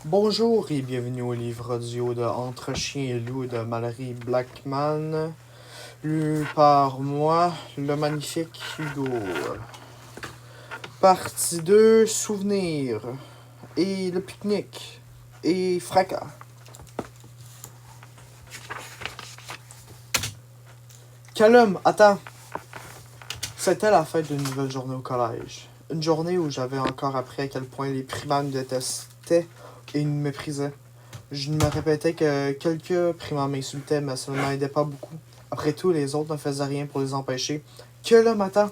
Bonjour et bienvenue au livre audio de Entre chien et loup de Mallory Blackman, lu par moi, le magnifique Hugo. Partie 2, souvenirs, et le pique-nique, et fracas. Calum, attends. C'était la fin d'une nouvelle journée au collège. Une journée où j'avais encore appris à quel point les primaires me détestaient et me méprisaient. Je me répétais que quelques primaires m'insultaient, mais ça ne m'aidait pas beaucoup. Après tout, les autres ne faisaient rien pour les empêcher. Que le matin,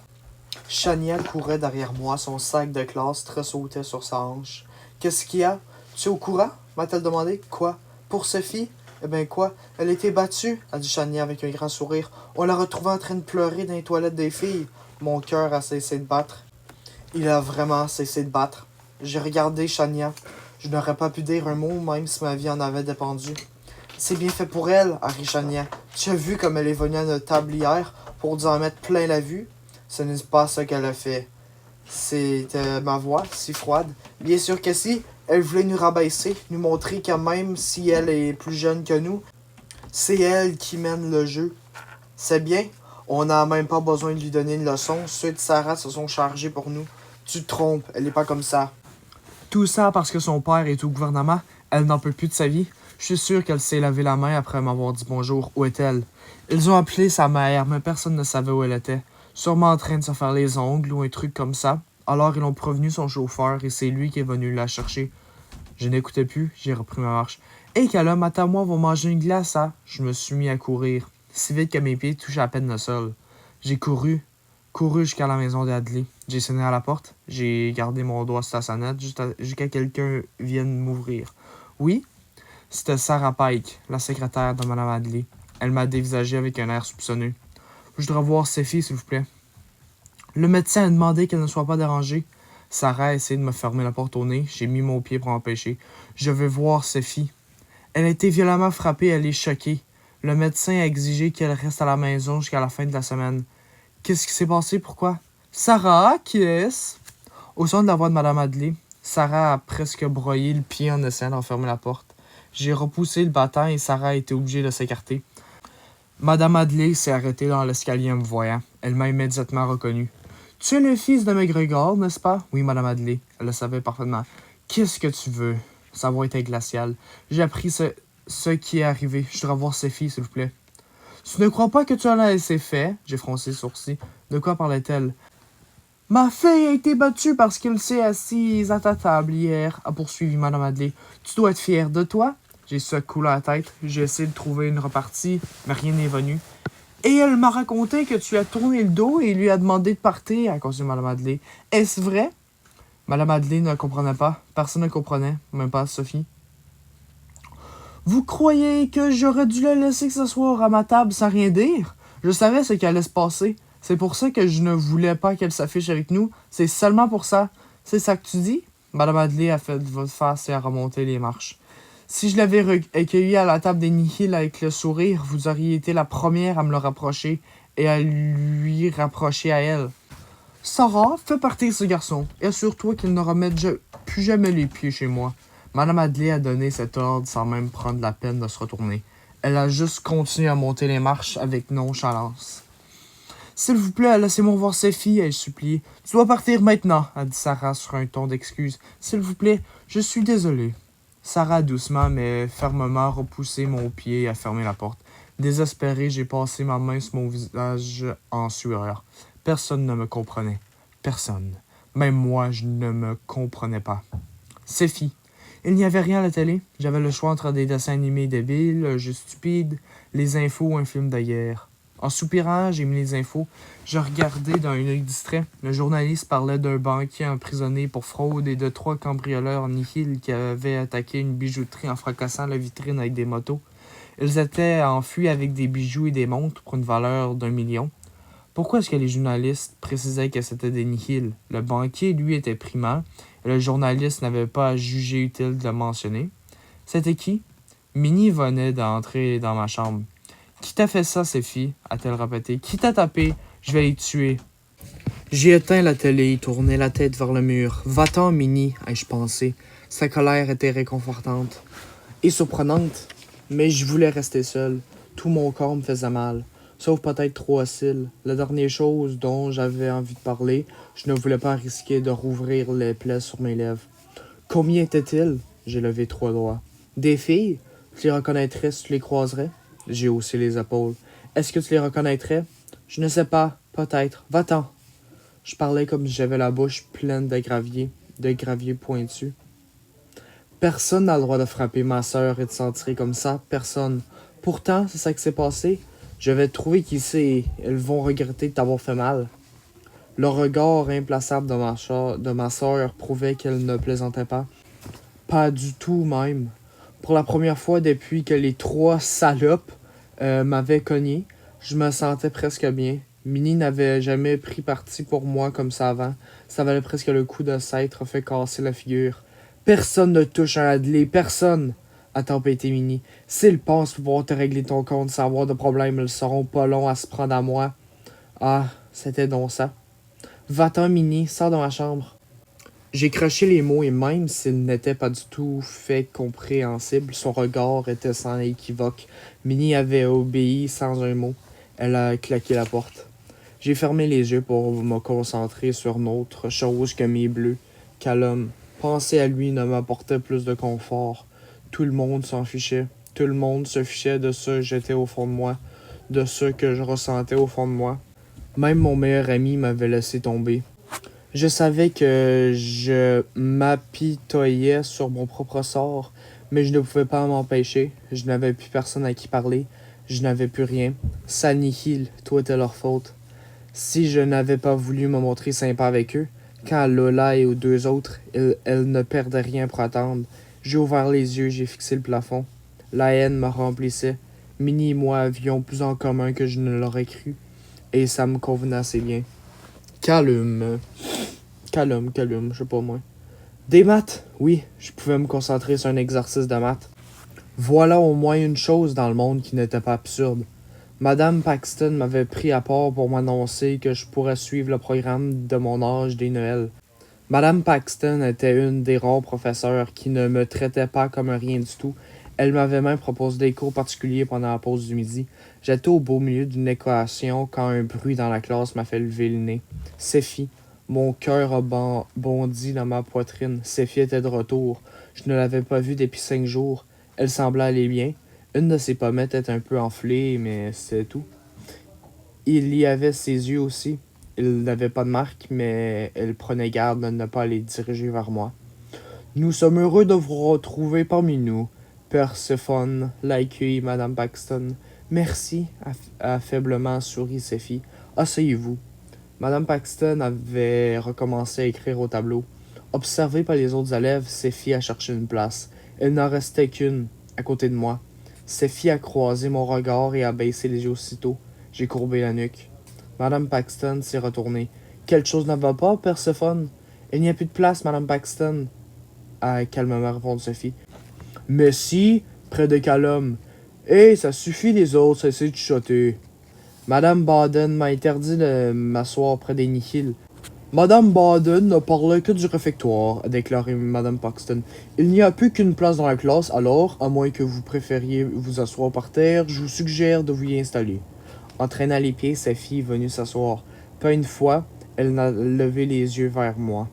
Chania courait derrière moi, son sac de classe tressautait sur sa hanche. Qu'est-ce qu'il y a? Tu es au courant? M'a-t-elle demandé. Quoi? Pour Sophie? Eh ben quoi? Elle était battue, a dit Chania avec un grand sourire. On l'a retrouvée en train de pleurer dans les toilettes des filles. Mon cœur a cessé de battre. Il a vraiment cessé de battre. J'ai regardé Chania. Je n'aurais pas pu dire un mot même si ma vie en avait dépendu. C'est bien fait pour elle, a ri Chania. Tu as vu comme elle est venue à notre table hier pour nous en mettre plein la vue? Ce n'est pas ça qu'elle a fait. C'était ma voix, si froide. Bien sûr que si, elle voulait nous rabaisser, nous montrer que même si elle est plus jeune que nous, c'est elle qui mène le jeu. C'est bien, on n'a même pas besoin de lui donner une leçon, ceux de Sarah se sont chargés pour nous. Tu te trompes, elle n'est pas comme ça. Tout ça parce que son père est au gouvernement, elle n'en peut plus de sa vie. Je suis sûr qu'elle s'est lavé la main après m'avoir dit bonjour. Où est-elle? Ils ont appelé sa mère, mais personne ne savait où elle était. Sûrement en train de se faire les ongles ou un truc comme ça. Alors ils ont prévenu son chauffeur et c'est lui qui est venu la chercher. Je n'écoutais plus, j'ai repris ma marche. Hé, Calum, attends-moi, on va manger une glace, hein? Je me suis mis à courir, si vite que mes pieds touchaient à peine le sol. J'ai couru jusqu'à la maison d'Adley. J'ai sonné à la porte, j'ai gardé mon doigt sur la sonnette jusqu'à quelqu'un vienne m'ouvrir. Oui, c'était Sarah Pike, la secrétaire de Mme Adley. Elle m'a dévisagé avec un air soupçonneux. Je voudrais voir Sophie, s'il vous plaît. Le médecin a demandé qu'elle ne soit pas dérangée. Sarah a essayé de me fermer la porte au nez. J'ai mis mon pied pour empêcher. Je veux voir Sophie. Elle a été violemment frappée, elle est choquée. Le médecin a exigé qu'elle reste à la maison jusqu'à la fin de la semaine. Qu'est-ce qui s'est passé? Pourquoi? Sarah, qui est-ce? Au son de la voix de Mme Adley, Sarah a presque broyé le pied en essayant d'enfermer la porte. J'ai repoussé le battant et Sarah a été obligée de s'écarter. Mme Adley s'est arrêtée dans l'escalier en me voyant. Elle m'a immédiatement reconnu. « Tu es le fils de McGregor, n'est-ce pas? » Oui, Mme Adley. Elle le savait parfaitement. « Qu'est-ce que tu veux? » Sa voix était glaciale. J'ai appris ce qui est arrivé. Je dois voir Sophie, s'il vous plaît. « Tu ne crois pas que tu en as assez fait? » J'ai froncé le sourcil. De quoi parlait-elle? « Ma fille a été battue parce qu'elle s'est assise à ta table hier, a poursuivi Mme Adley. Tu dois être fière de toi? » J'ai secoué la tête. J'ai essayé de trouver une repartie, mais rien n'est venu. Et elle m'a raconté que tu as tourné le dos et lui as demandé de partir, a continué Mme Adley. Est-ce vrai? Mme Adley ne comprenait pas. Personne ne comprenait, même pas Sophie. Vous croyez que j'aurais dû la laisser s'asseoir à ma table sans rien dire? Je savais ce qui allait se passer. C'est pour ça que je ne voulais pas qu'elle s'affiche avec nous. C'est seulement pour ça. C'est ça que tu dis? Mme Adley a fait votre face et a remonté les marches. Si je l'avais accueilli à la table des Nihil avec le sourire, vous auriez été la première à me le rapprocher et à lui rapprocher à elle. Sarah, fais partir ce garçon et assure-toi qu'il ne remette plus jamais les pieds chez moi. Mme Adley a donné cet ordre sans même prendre la peine de se retourner. Elle a juste continué à monter les marches avec nonchalance. S'il vous plaît, laissez-moi voir Sophie, ai-je supplié. Tu dois partir maintenant, a dit Sarah sur un ton d'excuse. S'il vous plaît, je suis désolée. Sarah a doucement mais fermement repoussé mon pied et a fermé la porte. Désespéré, j'ai passé ma main sur mon visage en sueur. Personne ne me comprenait. Personne. Même moi, je ne me comprenais pas. Sophie. Il n'y avait rien à la télé. J'avais le choix entre des dessins animés débiles, un jeu stupide, les infos ou un film de guerre. En soupirant, j'ai mis les infos. Je regardais d'un œil distrait. Le journaliste parlait d'un banquier emprisonné pour fraude et de 3 cambrioleurs nihil qui avaient attaqué une bijouterie en fracassant la vitrine avec des motos. Ils étaient enfuis avec des bijoux et des montres pour une valeur d'1 million. Pourquoi est-ce que les journalistes précisaient que c'était des nihil? Le banquier, lui, était primant, et le journaliste n'avait pas jugé utile de le mentionner. C'était qui? Minnie venait d'entrer dans ma chambre. Qui t'a fait ça, Sophie? A-t-elle répété. Qui t'a tapé? Je vais les tuer. J'ai éteint la télé et tourné la tête vers le mur. Va-t'en, Minnie, ai-je pensé. Sa colère était réconfortante et surprenante, mais je voulais rester seul. Tout mon corps me faisait mal, sauf peut-être 3 cils. La dernière chose dont j'avais envie de parler, je ne voulais pas risquer de rouvrir les plaies sur mes lèvres. Combien était-il? J'ai levé 3 doigts. Des filles? Tu les reconnaîtrais si tu les croiserais? J'ai haussé les épaules. Est-ce que tu les reconnaîtrais? Je ne sais pas, peut-être. Va-t'en. Je parlais comme si j'avais la bouche pleine de gravier pointu. Personne n'a le droit de frapper ma sœur et de s'en tirer comme ça. Personne. Pourtant, c'est ça qui s'est passé. Je vais te trouver qui c'est. Elles vont regretter de t'avoir fait mal. Le regard implacable de ma sœur prouvait qu'elle ne plaisantait pas. Pas du tout même. Pour la première fois depuis que les 3 salopes m'avaient cogné, je me sentais presque bien. Minnie n'avait jamais pris parti pour moi comme ça avant. Ça valait presque le coup de s'être fait casser la figure. Personne ne touche un Adley, personne, a tempêté Minnie. S'ils pensent pouvoir te régler ton compte sans avoir de problème, ils seront pas longs à se prendre à moi. Ah, c'était donc ça. Va-t'en, Minnie, sors de ma chambre. J'ai croché les mots et même s'il n'était pas du tout fait compréhensible, son regard était sans équivoque. Minnie avait obéi sans un mot. Elle a claqué la porte. J'ai fermé les yeux pour me concentrer sur n'autre chose que mes bleus. Callum, penser à lui ne m'apportait plus de confort. Tout le monde s'en fichait. Tout le monde se fichait de ce que j'étais au fond de moi, de ce que je ressentais au fond de moi. Même mon meilleur ami m'avait laissé tomber. Je savais que je m'apitoyais sur mon propre sort, mais je ne pouvais pas m'empêcher. Je n'avais plus personne à qui parler. Je n'avais plus rien. Ça nihil, tout était leur faute. Si je n'avais pas voulu me montrer sympa avec eux, quand Lola et aux 2 autres, elles ne perdaient rien pour attendre. J'ai ouvert les yeux, j'ai fixé le plafond. La haine me remplissait. Minnie et moi avions plus en commun que je ne l'aurais cru, et ça me convenait assez bien. Calme. Calme, je sais pas moi. Des maths, oui, je pouvais me concentrer sur un exercice de maths. Voilà au moins une chose dans le monde qui n'était pas absurde. Madame Paxton m'avait pris à part pour m'annoncer que je pourrais suivre le programme de mon âge des Noëls. Madame Paxton était une des rares professeurs qui ne me traitait pas comme un rien du tout. Elle m'avait même proposé des cours particuliers pendant la pause du midi. J'étais au beau milieu d'une équation quand un bruit dans la classe m'a fait lever le nez. Séphie. Mon cœur a bondi dans ma poitrine. Séphie était de retour. Je ne l'avais pas vue depuis 5 jours. Elle semblait aller bien. Une de ses pommettes était un peu enflée, mais c'est tout. Il y avait ses yeux aussi. Il n'avait pas de marque, mais elle prenait garde de ne pas les diriger vers moi. Nous sommes heureux de vous retrouver parmi nous. Perséphone l'accueille Madame Paxton. Merci, a faiblement souri Séphie. Asseyez-vous. Madame Paxton avait recommencé à écrire au tableau. Observée par les autres élèves, Séphie a cherché une place. Il n'en restait qu'une, à côté de moi. Séphie a croisé mon regard et a baissé les yeux aussitôt. J'ai courbé la nuque. Madame Paxton s'est retournée. Quelque chose ne va pas, Perséphone? Il n'y a plus de place, Madame Paxton, a calmement répondu Sophie. Mais si, près de Callum. Hé, ça suffit les autres, cessez de chuchoter. Madame Baden m'a interdit de m'asseoir près des Nihil. Madame Baden ne parlait que du réfectoire, a déclaré Madame Paxton. Il n'y a plus qu'une place dans la classe, alors, à moins que vous préfériez vous asseoir par terre, je vous suggère de vous y installer. Entraînant les pieds, sa fille est venue s'asseoir. Pas une fois, elle n'a levé les yeux vers moi.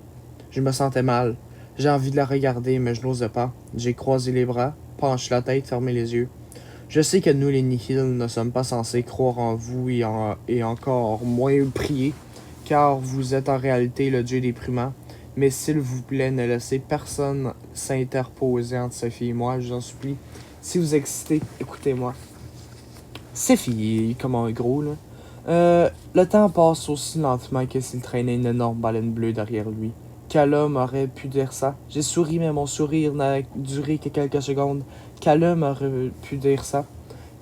Je me sentais mal. J'ai envie de la regarder, mais je n'osais pas. J'ai croisé les bras, penché la tête, fermé les yeux. Je sais que nous, les Nihil, ne sommes pas censés croire en vous et encore moins prier, car vous êtes en réalité le dieu déprimant. Mais s'il vous plaît, ne laissez personne s'interposer entre Sophie et moi, je vous en supplie. Si vous existez, écoutez-moi. Sophie, comme un gros, là. Le temps passe aussi lentement que s'il traînait une énorme baleine bleue derrière lui. Callum aurait pu dire ça. J'ai souri, mais mon sourire n'a duré que quelques secondes. Callum aurait pu dire ça.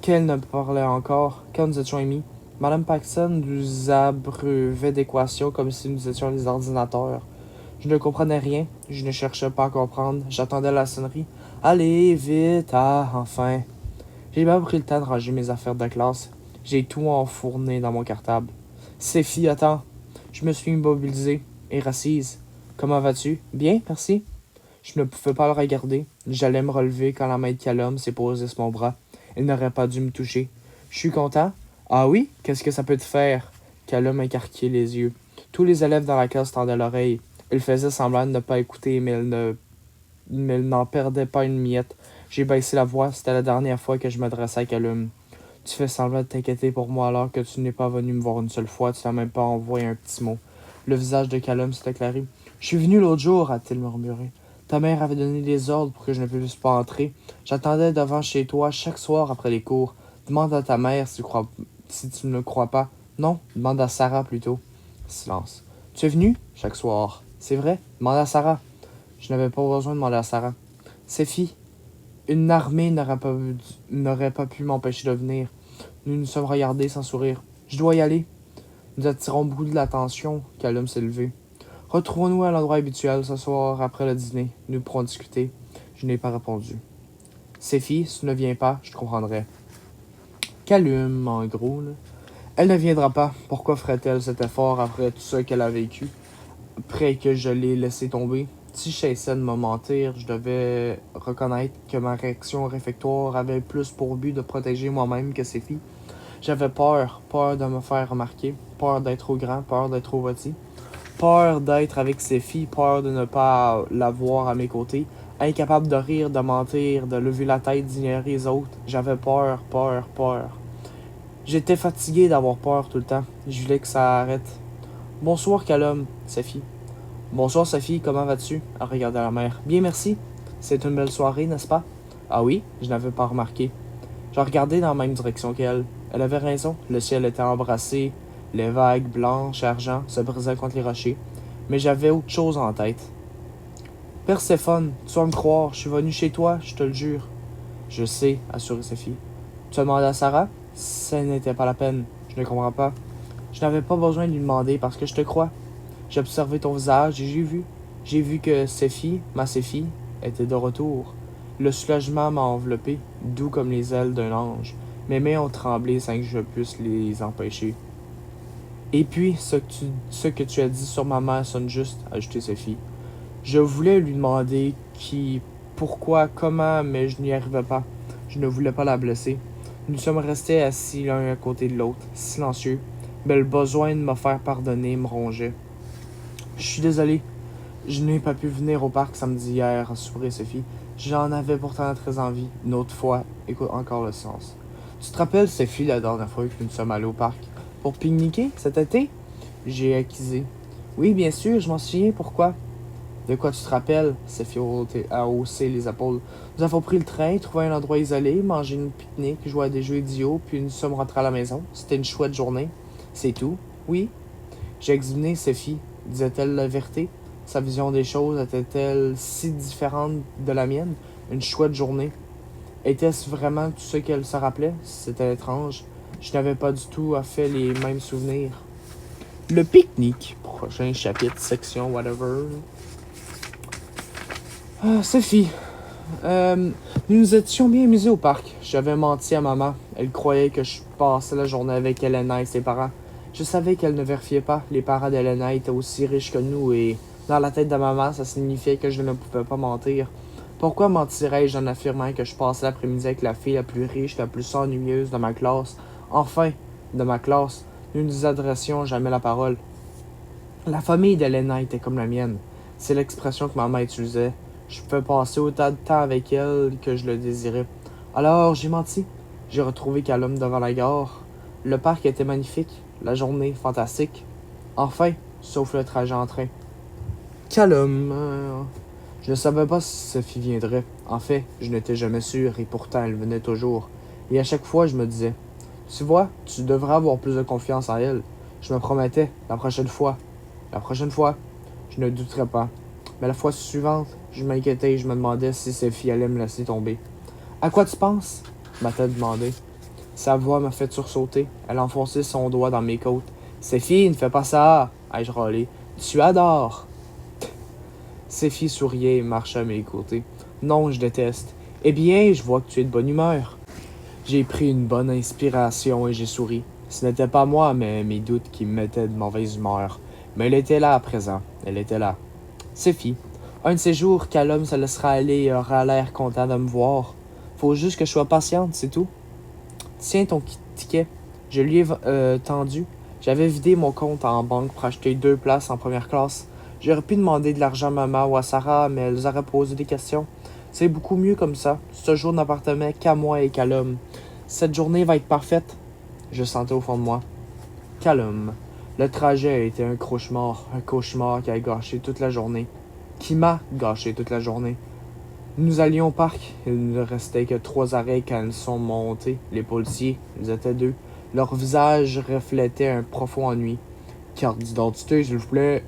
Qu'elle ne parlait encore. Quand nous étions amis, Madame Paxton nous abreuvait d'équations comme si nous étions des ordinateurs. Je ne comprenais rien. Je ne cherchais pas à comprendre. J'attendais la sonnerie. Allez, vite, enfin. J'ai même pris le temps de ranger mes affaires de classe. J'ai tout enfourné dans mon cartable. Séphie, attends. Je me suis immobilisé et rassise. Comment vas-tu? Bien, merci. Je ne pouvais pas le regarder. J'allais me relever quand la main de Callum s'est posée sur mon bras. Il n'aurait pas dû me toucher. Je suis content. Ah oui? Qu'est-ce que ça peut te faire? Callum écarquillait les yeux. Tous les élèves dans la classe tendaient l'oreille. Il faisait semblant de ne pas écouter, mais il n'en perdait pas une miette. J'ai baissé la voix. C'était la dernière fois que je m'adressais à Callum. Tu fais semblant de t'inquiéter pour moi alors que tu n'es pas venu me voir une seule fois. Tu n'as même pas envoyé un petit mot. Le visage de Callum s'est éclairé. Je suis venu l'autre jour, a-t-il murmuré. Ta mère avait donné des ordres pour que je ne puisse pas entrer. J'attendais devant chez toi chaque soir après les cours. Demande à ta mère si tu ne le crois pas. Non, demande à Sarah plutôt. Silence. Tu es venu? Chaque soir. C'est vrai? Demande à Sarah. Je n'avais pas besoin de demander à Sarah. Séphie, une armée n'aurait pas pu m'empêcher de venir. Nous nous sommes regardés sans sourire. Je dois y aller. Nous attirons beaucoup de l'attention. Callum s'est levé. Retrouvons-nous à l'endroit habituel ce soir après le dîner. Nous pourrons discuter. Je n'ai pas répondu. Séphie, si tu ne viens pas, je comprendrai. Callum, en gros, là. Elle ne viendra pas. Pourquoi ferait-elle cet effort après tout ce qu'elle a vécu? Après que je l'ai laissé tomber? Si j'essaie de me mentir, je devais reconnaître que ma réaction réfectoire avait plus pour but de protéger moi-même que Séphie. J'avais peur de me faire remarquer, peur d'être trop grand, peur d'être trop petit, peur d'être avec Séphie, peur de ne pas la voir à mes côtés, incapable de rire, de mentir, de lever la tête, d'ignorer les autres. J'avais peur. J'étais fatigué d'avoir peur tout le temps. Je voulais que ça arrête. Bonsoir, Callum, Séphie. Bonsoir, Sophie, comment vas-tu? Elle regardait la mer. Bien, merci. C'est une belle soirée, n'est-ce pas? Ah oui, je n'avais pas remarqué. Je regardais dans la même direction qu'elle. Elle avait raison, le ciel était embrassé, les vagues blanches et argent se brisaient contre les rochers. Mais j'avais autre chose en tête. Perséphone, tu vas me croire, je suis venu chez toi, je te le jure. Je sais, assurait Sophie. Tu as demandé à Sarah? Ce n'était pas la peine. Je ne comprends pas. Je n'avais pas besoin de lui demander parce que je te crois. J'ai observé ton visage et j'ai vu. J'ai vu que ma Séphie, était de retour. Le soulagement m'a enveloppé, doux comme les ailes d'un ange. Mes mains ont tremblé sans que je puisse les empêcher. Et puis, ce que tu as dit sur ma mère sonne juste, a ajouté Sophie. Je voulais lui demander pourquoi, comment, mais je n'y arrivais pas. Je ne voulais pas la blesser. Nous sommes restés assis l'un à côté de l'autre, silencieux, mais le besoin de me faire pardonner me rongeait. Je suis désolé. Je n'ai pas pu venir au parc samedi hier, a soupiré Sophie. J'en avais pourtant très envie. Une autre fois. Écoute encore le silence. Tu te rappelles, Sophie, la dernière fois que nous sommes allés au parc? Pour pique-niquer, cet été? J'ai accusé. Oui, bien sûr, je m'en souviens. Pourquoi? De quoi tu te rappelles? Sophie a haussé les épaules. Nous avons pris le train, trouvé un endroit isolé, mangé une pique-nique, joué à des jeux idiots, puis nous sommes rentrés à la maison. C'était une chouette journée. C'est tout? Oui. J'ai examiné Sophie. Disait-elle la vérité? Sa vision des choses était-elle si différente de la mienne? Une chouette journée. Était-ce vraiment tout ce qu'elle se rappelait? C'était étrange. Je n'avais pas du tout fait les mêmes souvenirs. Le pique-nique. Prochain chapitre, section, whatever. Sophie. Nous nous étions bien amusés au parc. J'avais menti à maman. Elle croyait que je passais la journée avec Elena et ses parents. Je savais qu'elle ne vérifiait pas. Les parents d'Elena étaient aussi riches que nous et, dans la tête de maman, ça signifiait que je ne pouvais pas mentir. Pourquoi mentirais-je en affirmant que je passais l'après-midi avec la fille la plus riche, la plus ennuyeuse de ma classe? Enfin, de ma classe, nous ne nous adressions jamais la parole. La famille d'Elena était comme la mienne. C'est l'expression que maman utilisait. Je pouvais passer autant de temps avec elle que je le désirais. Alors, j'ai menti. J'ai retrouvé Callum devant la gare. Le parc était magnifique. La journée, fantastique. Enfin, sauf le trajet en train. Callum. Je ne savais pas si Sophie viendrait. En fait, je n'étais jamais sûr et pourtant elle venait toujours. Et à chaque fois, je me disais, tu vois, tu devrais avoir plus de confiance en elle. Je me promettais, la prochaine fois, je ne douterais pas. Mais la fois suivante, je m'inquiétais et je me demandais si Sophie allait me laisser tomber. À quoi tu penses? M'a-t-elle demandé. Sa voix m'a fait sursauter. Elle enfonçait son doigt dans mes côtes. Sophie, ne fais pas ça! Ai-je râlé. Tu adores! Sophie souriait et marchait à mes côtés. Non, je déteste. Eh bien, je vois que tu es de bonne humeur. J'ai pris une bonne inspiration et j'ai souri. Ce n'était pas moi, mais mes doutes qui me mettaient de mauvaise humeur. Mais elle était là à présent. Elle était là. Sophie, Un de ces jours, Callum se laissera aller et aura l'air content de me voir. Faut juste que je sois patiente, c'est tout. Tiens ton ticket. Je lui ai tendu. J'avais vidé mon compte en banque pour acheter 2 places en première classe. J'aurais pu demander de l'argent à maman ou à Sarah, mais elles auraient posé des questions. C'est beaucoup mieux comme ça. Ce jour n'appartenait qu'à moi et Callum. Cette journée va être parfaite. Je sentais au fond de moi. Callum. Le trajet a été un cauchemar qui a gâché toute la journée. Qui m'a gâché toute la journée. Nous allions au parc. Il ne restait que 3 arrêts quand ils sont montés. Les policiers, ils étaient 2. Leurs visages reflétaient un profond ennui. Carte d'identité, s'il vous plaît.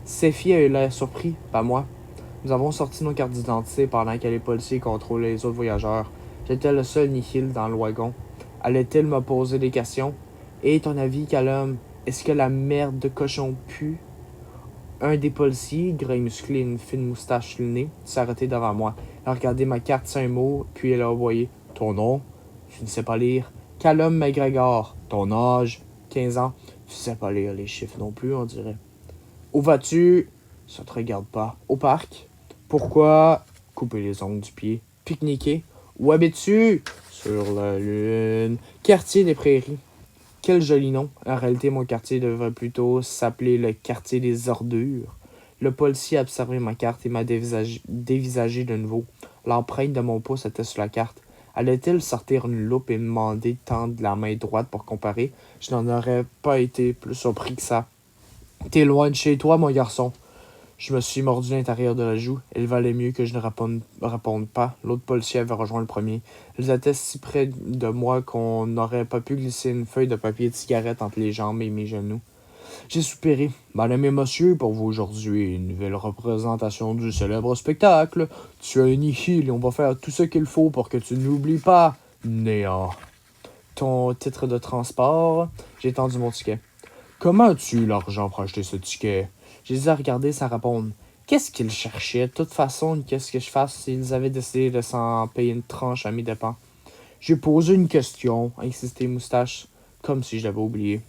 Sophie a eu l'air surpris, pas moi. Nous avons sorti nos cartes d'identité pendant que les policiers contrôlaient les autres voyageurs. J'étais le seul nihil dans le wagon. Allait-il me poser des questions? Et ton avis, Callum, est-ce que la merde de cochon pue? Un des policiers, gras et musclé et une fine moustache sur le nez, s'est arrêté devant moi. Elle a regardé ma carte sans un mot, puis elle a envoyé. Ton nom? Je ne sais pas lire. Callum McGregor. Ton âge? 15 ans. Tu sais pas lire les chiffres non plus, on dirait. Où vas-tu? Ça te regarde pas. Au parc? Pourquoi? Couper les ongles du pied. Pique-niquer? Où habites-tu? Sur la lune. Quartier des Prairies. Quel joli nom. En réalité, mon quartier devrait plutôt s'appeler le quartier des ordures. Le policier a observé ma carte et m'a dévisagé de nouveau. L'empreinte de mon pouce était sur la carte. Allait-il sortir une loupe et me demander de tendre la main droite pour comparer? Je n'en aurais pas été plus surpris que ça. T'es loin de chez toi, mon garçon. Je me suis mordu l'intérieur de la joue. Il valait mieux que je ne réponde pas. L'autre policier avait rejoint le premier. Ils étaient si près de moi qu'on n'aurait pas pu glisser une feuille de papier de cigarette entre les jambes et mes genoux. J'ai soupiré. Madame et monsieur, pour vous aujourd'hui, une nouvelle représentation du célèbre spectacle. Tu es un nihil et on va faire tout ce qu'il faut pour que tu n'oublies pas. Néant. Ton titre de transport? J'ai tendu mon ticket. Comment as-tu eu l'argent pour acheter ce ticket? Je les ai regardés sans répondre. Qu'est-ce qu'ils cherchaient? De toute façon, qu'est-ce que je fasse s'ils avaient décidé de s'en payer une tranche à mes dépens? J'ai posé une question, a insisté Moustache, comme si je l'avais oublié.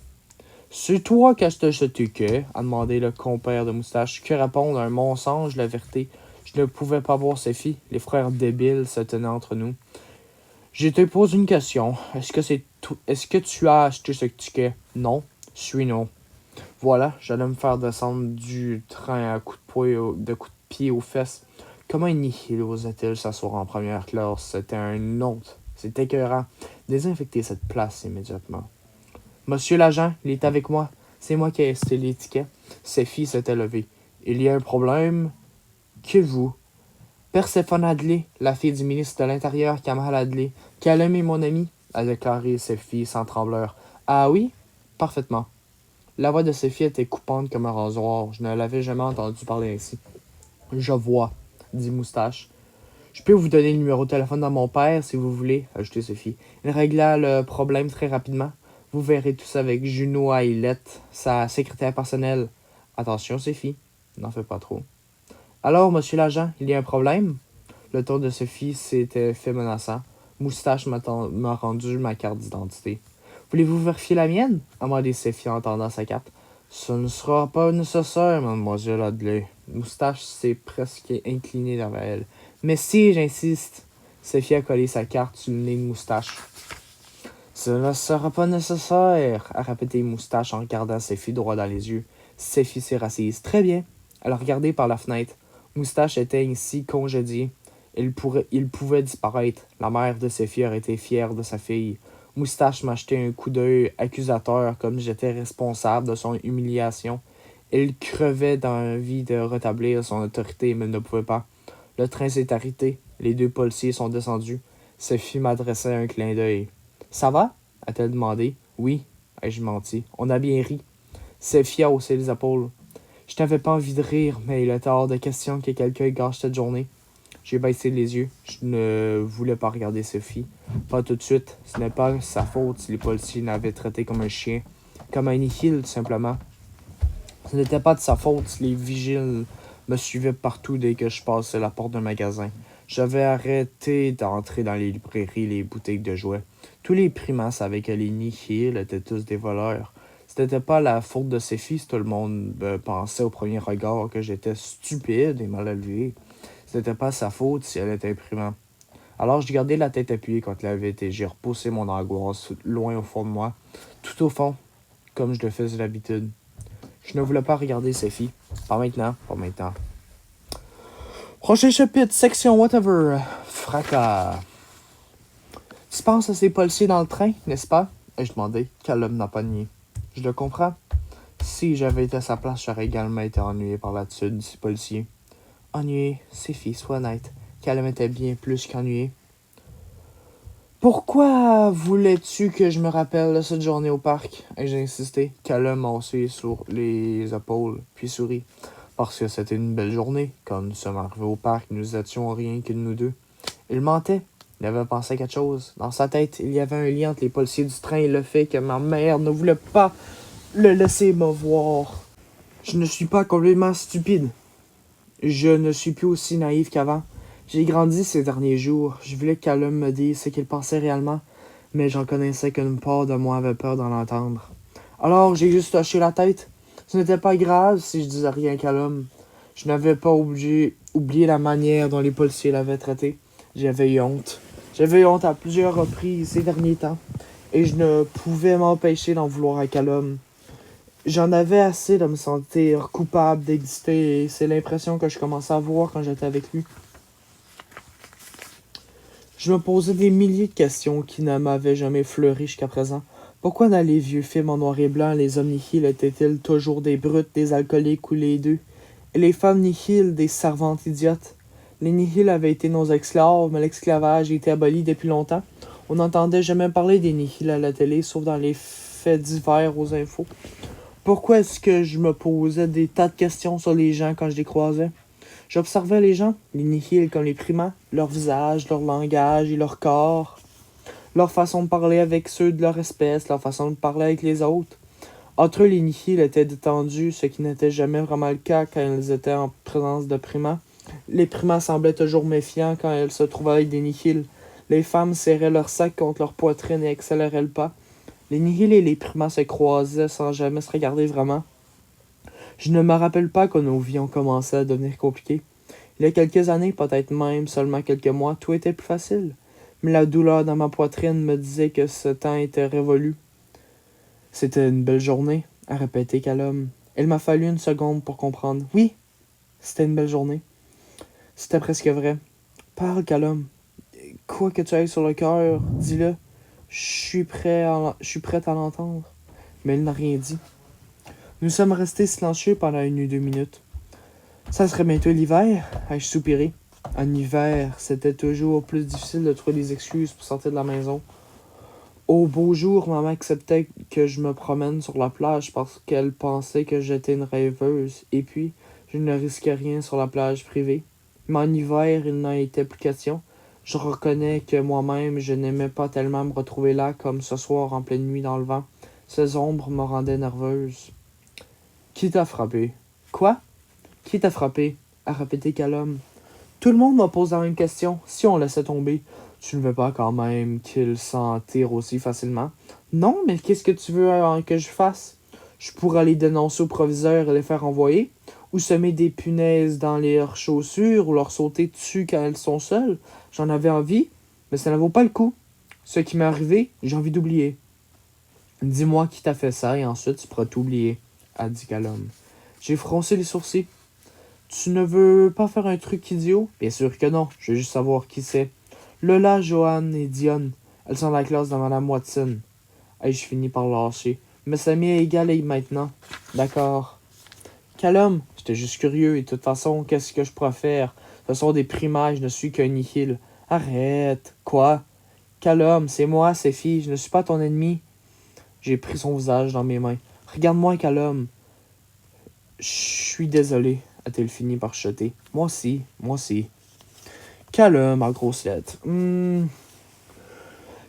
C'est toi qui as acheté ce ticket? A demandé le compère de Moustache. Que répondre? Un mensonge, la vérité. Je ne pouvais pas voir ces filles. Les frères débiles se tenaient entre nous. Je te pose une question. Est-ce que tu as acheté ce ticket? Non. Suis non. Voilà, j'allais me faire descendre du train à coups de coups de pied aux fesses. Comment un nihil osait-il s'asseoir en première classe? C'était un honte. C'était écœurant. Désinfectez cette place immédiatement. Monsieur l'agent, il est avec moi. C'est moi qui ai acheté les tickets. Sophie s'était levée. Il y a un problème? Que vous? Perséphone Adley, la fille du ministre de l'Intérieur, Kamal Adley. Callum est mon ami, a déclaré Sophie sans trembleur. Ah oui? Parfaitement. La voix de Sophie était coupante comme un rasoir. Je ne l'avais jamais entendu parler ainsi. Je vois, dit Moustache. Je peux vous donner le numéro de téléphone de mon père si vous voulez, ajoutait Sophie. Il régla le problème très rapidement. Vous verrez tout ça avec Juno Ailette, sa secrétaire personnelle. Attention, Sophie, n'en fais pas trop. Alors, monsieur l'agent, il y a un problème? Le ton de Sophie s'était fait menaçant. Moustache m'a rendu ma carte d'identité. Voulez-vous vérifier la mienne? A demandé Sophie en tendant sa carte. Ce ne sera pas nécessaire, mademoiselle Adley. Moustache s'est presque incliné vers elle. Mais si, j'insiste. Sophie a collé sa carte sur le nez de Moustache. Ce ne sera pas nécessaire, a répété Moustache en regardant Sophie droit dans les yeux. Sophie s'est rassise. Très bien. Elle a regardé par la fenêtre. Moustache était ainsi congédié. Il pouvait disparaître. La mère de Sophie aurait été fière de sa fille. Moustache m'a jeté un coup d'œil accusateur comme j'étais responsable de son humiliation. Il crevait d'envie de rétablir son autorité, mais il ne pouvait pas. Le train s'est arrêté. Les 2 policiers sont descendus. Sophie m'adressait un clin d'œil. Ça va? A-t-elle demandé. Oui, ai-je menti. On a bien ri. Sophie a haussé les épaules. Je n'avais pas envie de rire, mais il était hors de question que quelqu'un gâche cette journée. J'ai baissé les yeux. Je ne voulais pas regarder Sophie. Pas tout de suite. Ce n'est pas sa faute si les policiers l'avaient traité comme un chien. Comme un nihil, tout simplement. Ce n'était pas de sa faute si les vigiles me suivaient partout dès que je passais la porte d'un magasin. J'avais arrêté d'entrer dans les librairies et les boutiques de jouets. Tous les primats savaient que les nihils étaient tous des voleurs. C'était pas la faute de ses filles si tout le monde pensait au premier regard que j'étais stupide et mal élevé. C'était pas sa faute si elle était imprimante. Alors je gardais la tête appuyée contre la vitre et j'ai repoussé mon angoisse loin au fond de moi, tout au fond, comme je le faisais d'habitude. Je ne voulais pas regarder ses filles. Pas maintenant, pas maintenant. Prochain chapitre, section whatever. Fracas. Tu penses à ces policiers dans le train, n'est-ce pas? Ai-je demandé. Callum n'a pas nié. Je le comprends. Si j'avais été à sa place, j'aurais également été ennuyé par l'attitude de ces policiers. Ennuyé, c'est filles, sois honnête. Callum était bien plus qu'ennuyé. Pourquoi voulais-tu que je me rappelle de cette journée au parc? Ai-je insisté. Callum m'a haussé sur les épaules, puis sourit. Parce que c'était une belle journée. Quand nous sommes arrivés au parc, nous étions rien que nous deux. Il mentait. Il avait pensé à quelque chose. Dans sa tête, il y avait un lien entre les policiers du train et le fait que ma mère ne voulait pas le laisser me voir. Je ne suis pas complètement stupide. Je ne suis plus aussi naïf qu'avant. J'ai grandi ces derniers jours. Je voulais que Callum me dise ce qu'il pensait réellement, mais j'en connaissais qu'une part de moi avait peur d'en entendre. Alors j'ai juste hoché la tête. Ce n'était pas grave si je disais rien à Callum. Je n'avais pas oublié la manière dont les policiers l'avaient traité. J'avais eu honte. J'avais eu honte à plusieurs reprises ces derniers temps, et je ne pouvais m'empêcher d'en vouloir à Callum. J'en avais assez de me sentir coupable d'exister, et c'est l'impression que je commençais à avoir quand j'étais avec lui. Je me posais des milliers de questions qui ne m'avaient jamais fleuri jusqu'à présent. Pourquoi dans les vieux films en noir et blanc, les hommes nihiles étaient-ils toujours des brutes, des alcooliques ou les deux? Et les femmes nihiles, des servantes idiotes? Les nihiles avaient été nos esclaves, mais l'esclavage a été aboli depuis longtemps. On n'entendait jamais parler des nihiles à la télé, sauf dans les faits divers aux infos. Pourquoi est-ce que je me posais des tas de questions sur les gens quand je les croisais? J'observais les gens, les nihiles comme les primats, leur visage, leur langage et leur corps, leur façon de parler avec ceux de leur espèce, leur façon de parler avec les autres. Entre eux, les nihiles étaient détendus, ce qui n'était jamais vraiment le cas quand ils étaient en présence de primats. Les primats semblaient toujours méfiants quand ils se trouvaient avec des nihiles. Les femmes serraient leur sac contre leur poitrine et accéléraient le pas. Les nihiles et les primats se croisaient sans jamais se regarder vraiment. Je ne me rappelle pas quand nos vies ont commencé à devenir compliquées. Il y a quelques années, peut-être même seulement quelques mois, tout était plus facile. Mais la douleur dans ma poitrine me disait que ce temps était révolu. C'était une belle journée, a répété Callum. Il m'a fallu une seconde pour comprendre. Oui, c'était une belle journée. C'était presque vrai. Parle, Callum. Quoi que tu ailles sur le cœur, dis-le. Je suis prête à l'entendre. Mais il n'a rien dit. Nous sommes restés silencieux pendant 1 ou 2 minutes. Ça serait bientôt l'hiver, ai-je soupiré. En hiver, c'était toujours plus difficile de trouver des excuses pour sortir de la maison. Au beau jour, maman acceptait que je me promène sur la plage parce qu'elle pensait que j'étais une rêveuse. Et puis, je ne risquais rien sur la plage privée. Mais en hiver, il n'en était plus question. Je reconnais que moi-même, je n'aimais pas tellement me retrouver là comme ce soir en pleine nuit dans le vent. Ces ombres me rendaient nerveuse. Qui t'a frappé? Quoi? Qui t'a frappé? A répété Callum. Tout le monde me pose la même question. Si on laissait tomber, tu ne veux pas quand même qu'il s'en tire aussi facilement? Non, mais qu'est-ce que tu veux que je fasse? Je pourrais les dénoncer au proviseur et les faire envoyer? Ou semer des punaises dans leurs chaussures ou leur sauter dessus quand elles sont seules? J'en avais envie, mais ça ne vaut pas le coup. Ce qui m'est arrivé, j'ai envie d'oublier. Dis-moi qui t'a fait ça et ensuite tu pourras t'oublier, a dit Callum. J'ai froncé les sourcils. Tu ne veux pas faire un truc idiot? Bien sûr que non, je veux juste savoir qui c'est. Lola, Joanne et Dionne. Elles sont dans la classe de Madame Watson. Ai-je fini par lâcher. Mais ça m'est égal maintenant. D'accord. Callum, j'étais juste curieux et de toute façon, qu'est-ce que je pourrais faire? Ce sont des primaires, je ne suis qu'un nihil. Arrête. Quoi? Callum, c'est moi, c'est fille, je ne suis pas ton ennemi. J'ai pris son visage dans mes mains. Regarde-moi, Callum. Je suis désolé, a-t-elle fini par chuter. Moi aussi, moi aussi. Callum, en grosses lettres.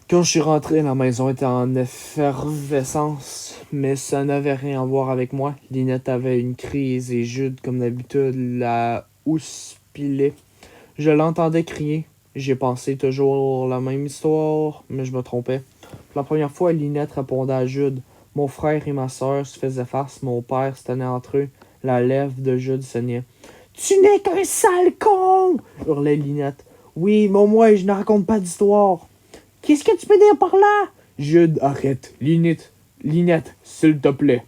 Quand je suis rentré, la maison était en effervescence, mais ça n'avait rien à voir avec moi. Lynette avait une crise et Jude, comme d'habitude, la houspillait. Je l'entendais crier. J'ai pensé toujours la même histoire, mais je me trompais. Pour la première fois, Lynette répondait à Jude. Mon frère et ma sœur se faisaient face, mon père se tenait entre eux, la lèvre de Jude saignait. « Tu n'es qu'un sale con! » hurlait Linette. « Oui, mais moi, je ne raconte pas d'histoire. »« Qu'est-ce que tu peux dire par là? » ?»« Jude, arrête. Linette, s'il te plaît. »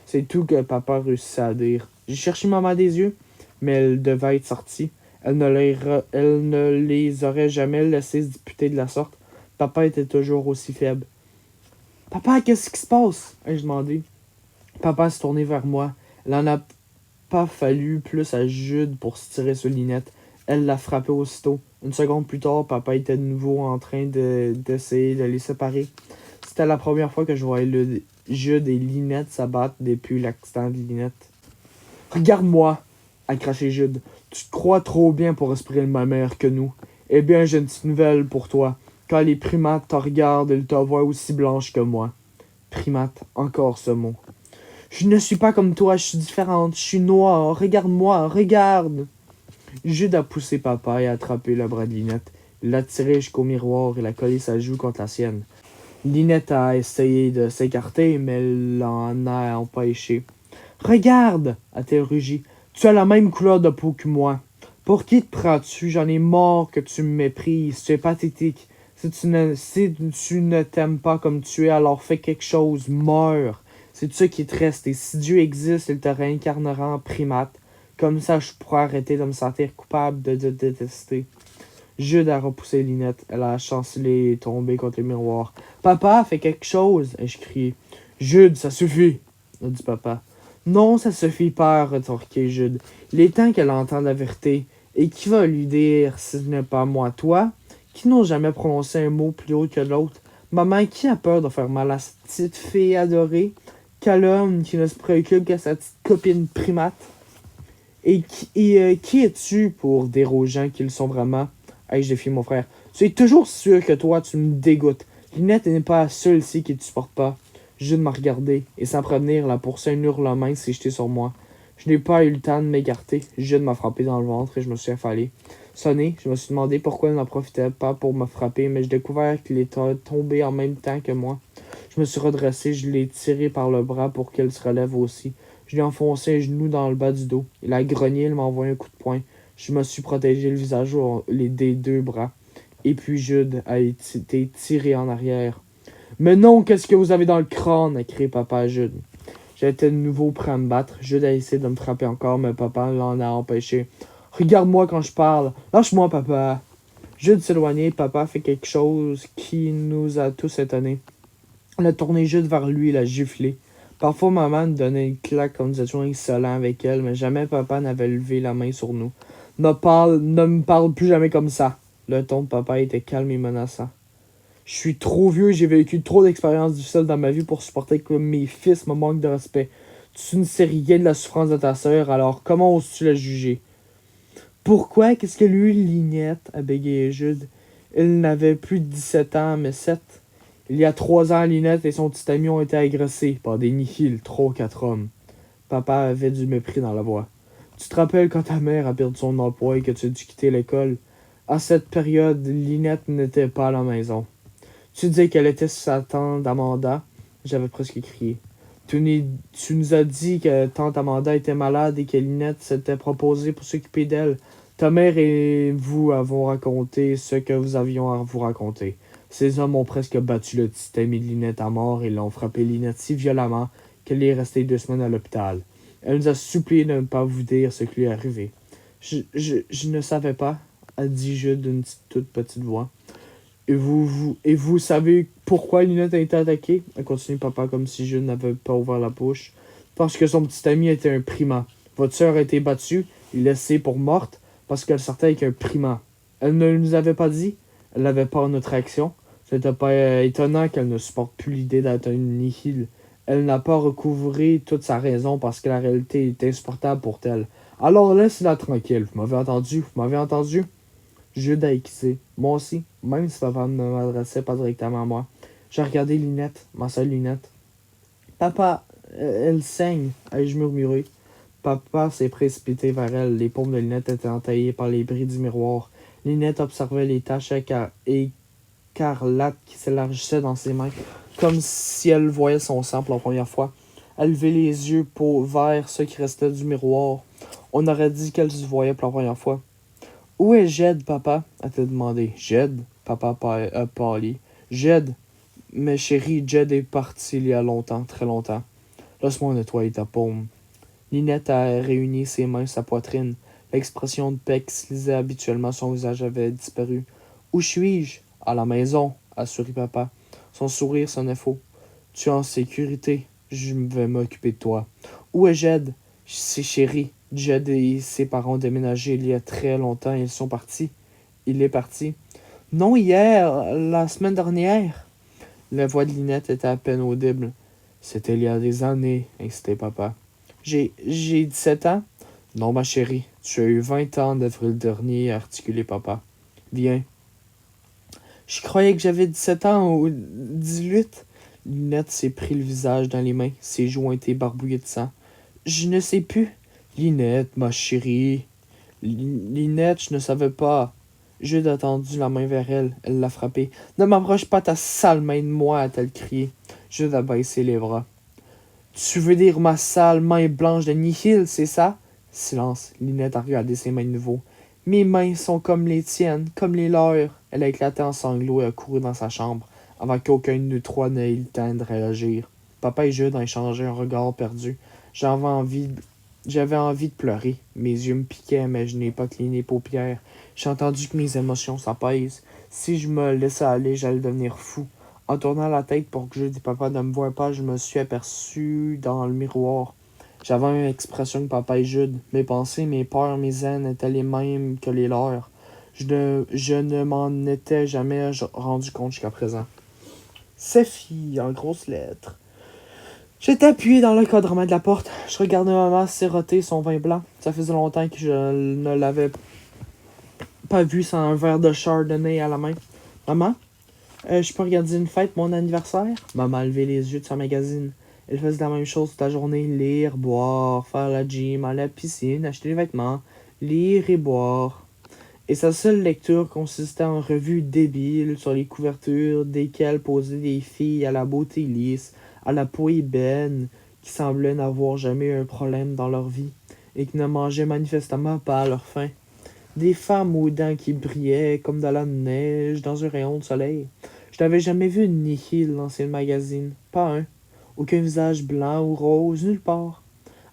C'est tout que papa réussissait à dire. J'ai cherché maman des yeux, mais elle devait être sortie. Elle ne les aurait jamais laissés se disputer de la sorte. Papa était toujours aussi faible. « Papa, qu'est-ce qui se passe? » ai-je demandé. Papa s'est tourné vers moi. Il n'en a pas fallu plus à Jude pour se tirer sur Linette. Elle l'a frappé aussitôt. Une seconde plus tard, papa était de nouveau en train d'essayer de les séparer. C'était la première fois que je voyais Jude et Linette s'abattre depuis l'accident de Linette. « Regarde-moi, » a craché Jude. « Tu te crois trop bien pour respirer le même air que nous. Eh bien, j'ai une petite nouvelle pour toi. Quand les primates te regardent, ils te voient aussi blanche que moi. » Primate, encore ce mot. « Je ne suis pas comme toi, je suis différente, je suis noire. Regarde-moi, regarde. » Jude a poussé papa et a attrapé le bras de Linette. Il l'a tiré jusqu'au miroir et l'a collé sa joue contre la sienne. Linette a essayé de s'écarter, mais elle l'en a empêché. « Regarde, » a-t-elle rugi. « Tu as la même couleur de peau que moi. Pour qui te prends-tu? J'en ai marre que tu me méprises. Tu es pathétique. Si tu ne t'aimes pas comme tu es, alors fais quelque chose. Meurs. C'est tout ça qui te reste. Et si Dieu existe, il te réincarnera en primate. Comme ça, je pourrais arrêter de me sentir coupable de te détester. » Jude a repoussé Linette. Elle a chancelé et tombé contre le miroir. « Papa, fais quelque chose! » ai-je crié. « Jude, ça suffit! » a dit papa. « Non, ça suffit pas, » a rétorqué Jude. « Il est temps qu'elle entende la vérité. Et qui va lui dire si ce n'est pas moi, toi, qui n'ose jamais prononcer un mot plus haut que l'autre? Maman, qui a peur de faire mal à cette petite fille adorée? Quel homme qui ne se préoccupe qu'à sa petite copine primate? Et qui es-tu pour dire aux gens qu'ils sont vraiment? » Ai-je défié mon frère. « Tu es toujours sûr que toi, tu me dégoûtes. Linette n'est pas la seule ici qui ne te supporte pas. » Jude m'a regardé, et sans prévenir, la poussé un hurlement s'est jeté sur moi. Je n'ai pas eu le temps de m'écarter. Jude m'a frappé dans le ventre et je me suis affalé. Sonné, je me suis demandé pourquoi il n'en profitait pas pour me frapper, mais j'ai découvert qu'il était tombé en même temps que moi. Je me suis redressé, je l'ai tiré par le bras pour qu'il se relève aussi. Je lui ai enfoncé un genou dans le bas du dos. Il a grogné, il m'a envoyé un coup de poing. Je me suis protégé le visage des deux bras. Et puis Jude a été tiré en arrière. « Mais non, qu'est-ce que vous avez dans le crâne? » a crié papa à Jude. J'étais de nouveau prêt à me battre. Jude a essayé de me frapper encore, mais papa l'en a empêché. « Regarde-moi quand je parle. Lâche-moi, papa. » Jude s'éloignait. Papa fait quelque chose qui nous a tous étonnés. Il a tourné Jude vers lui et l'a giflé. Parfois, maman nous donnait une claque quand nous étions insolents avec elle, mais jamais papa n'avait levé la main sur nous. « Ne me parle plus jamais comme ça. » Le ton de papa était calme et menaçant. « Je suis trop vieux et j'ai vécu trop d'expériences difficiles dans ma vie pour supporter que mes fils me manquent de respect. Tu ne sais rien de la souffrance de ta sœur, alors comment oses-tu la juger? »« Pourquoi? Qu'est-ce que lui, Linette? » a bégayé Jude. Il n'avait plus de 17 ans, mais 7. Il y a 3 ans, Linette et son petit ami ont été agressés par des nihils, 3 ou 4 hommes. Papa avait du mépris dans la voix. Tu te rappelles quand ta mère a perdu son emploi et que tu as dû quitter l'école? À cette période, Linette n'était pas à la maison. Tu disais qu'elle était sa tante Amanda. J'avais presque crié. Tu nous as dit que tante Amanda était malade et que Linette s'était proposée pour s'occuper d'elle. Ta mère et vous avons raconté ce que vous avions à vous raconter. Ces hommes ont presque battu le petit ami de Linette à mort et l'ont frappé Linette si violemment qu'elle est restée 2 semaines à l'hôpital. Elle nous a supplié de ne pas vous dire ce qui lui est arrivé. Je ne savais pas, a dit Jude d'une toute petite voix. Et vous savez pourquoi Linette a été attaquée? A continué papa comme si Jude n'avait pas ouvert la bouche. Parce que son petit ami était un primat. Votre sœur a été battue et laissée pour morte parce qu'elle sortait avec un primat. Elle ne nous avait pas dit. Elle n'avait pas notre réaction. C'était pas étonnant qu'elle ne supporte plus l'idée d'être une nihil. Elle n'a pas recouvré toute sa raison parce que la réalité est insupportable pour elle. Alors laissez-la tranquille. Vous m'avez entendu? Vous m'avez entendu? Jude a équissé. Moi aussi, même si papa ne m'adressait pas directement à moi. J'ai regardé Linette, ma seule Linette. Papa, elle saigne, ai-je murmuré. Papa s'est précipité vers elle. Les paumes de Linette étaient entaillées par les bris du miroir. Linette observait les taches écarlate qui s'élargissait dans ses mains, comme si elle voyait son sang pour la première fois. Elle levait les yeux vers ce qui restait du miroir. On aurait dit qu'elle se voyait pour la première fois. « Où est Jed, papa? » a-t-elle demandé. « Jed? » Papa a pâli. « Jed? Mais chérie, Jed est parti il y a longtemps, très longtemps. Laisse-moi nettoyer ta paume. » Lynette a réuni ses mains sur sa poitrine. L'expression de paix qui se lisait habituellement sur son visage avait disparu. « Où suis-je? »« À la maison, » a souri papa. Son sourire sonnait faux. « Tu es en sécurité. Je vais m'occuper de toi. »« Où est Jed? »« C'est chéri. Jed et ses parents ont déménagé il y a très longtemps et ils sont partis. »« Il est parti. »« Non, hier, la semaine dernière. » La voix de Lynette était à peine audible. « C'était il y a des années, » insistait papa. « J'ai 17 ans? »« Non, ma chérie, tu as eu 20 ans d'avril dernier, » a articulé papa. « Viens. »« Je croyais que j'avais 17 ans ou 18. » Lynette s'est pris le visage dans les mains. Ses joues ont été barbouillées de sang. « Je ne sais plus. »« Lynette, ma chérie. »« Lynette, je ne savais pas. » Jude a tendu la main vers elle. Elle l'a frappée. « Ne m'approche pas ta sale main de moi, a-t-elle crié. Jude a baissé les bras. « Tu veux dire ma sale main blanche de nihil, c'est ça? » Silence. Lynette a regardé ses mains de nouveau. « Mes mains sont comme les tiennes, comme les leurs. » Elle a éclaté en sanglots et a couru dans sa chambre, avant qu'aucun de nous trois n'ait eu le temps de réagir. Papa et Jude ont échangé un regard perdu. J'avais envie de pleurer. Mes yeux me piquaient, mais je n'ai pas cligné les paupières. J'ai entendu que mes émotions s'apaisent. Si je me laissais aller, j'allais devenir fou. En tournant la tête pour que Jude et papa ne me voient pas, je me suis aperçu dans le miroir. J'avais la même expression que papa et Jude. Mes pensées, mes peurs, mes haines étaient les mêmes que les leurs. Je ne m'en étais jamais rendu compte jusqu'à présent. Sophie, en grosses lettres. J'étais appuyé dans l'encadrement de la porte. Je regardais maman siroter son vin blanc. Ça faisait longtemps que je ne l'avais pas vu sans un verre de chardonnay à la main. « Maman, je peux regarder une fête, mon anniversaire? » Maman a levé les yeux de sa magazine. Elle faisait la même chose toute la journée. Lire, boire, faire la gym, aller à la piscine, acheter des vêtements, lire et boire. Et sa seule lecture consistait en revues débiles sur les couvertures desquelles posaient des filles à la beauté lisse, à la peau ébène, qui semblaient n'avoir jamais eu un problème dans leur vie et qui ne mangeaient manifestement pas à leur faim. Des femmes aux dents qui brillaient comme de la neige dans un rayon de soleil. Je n'avais jamais vu une nihil dans ces magazines. Pas un. Aucun visage blanc ou rose, nulle part.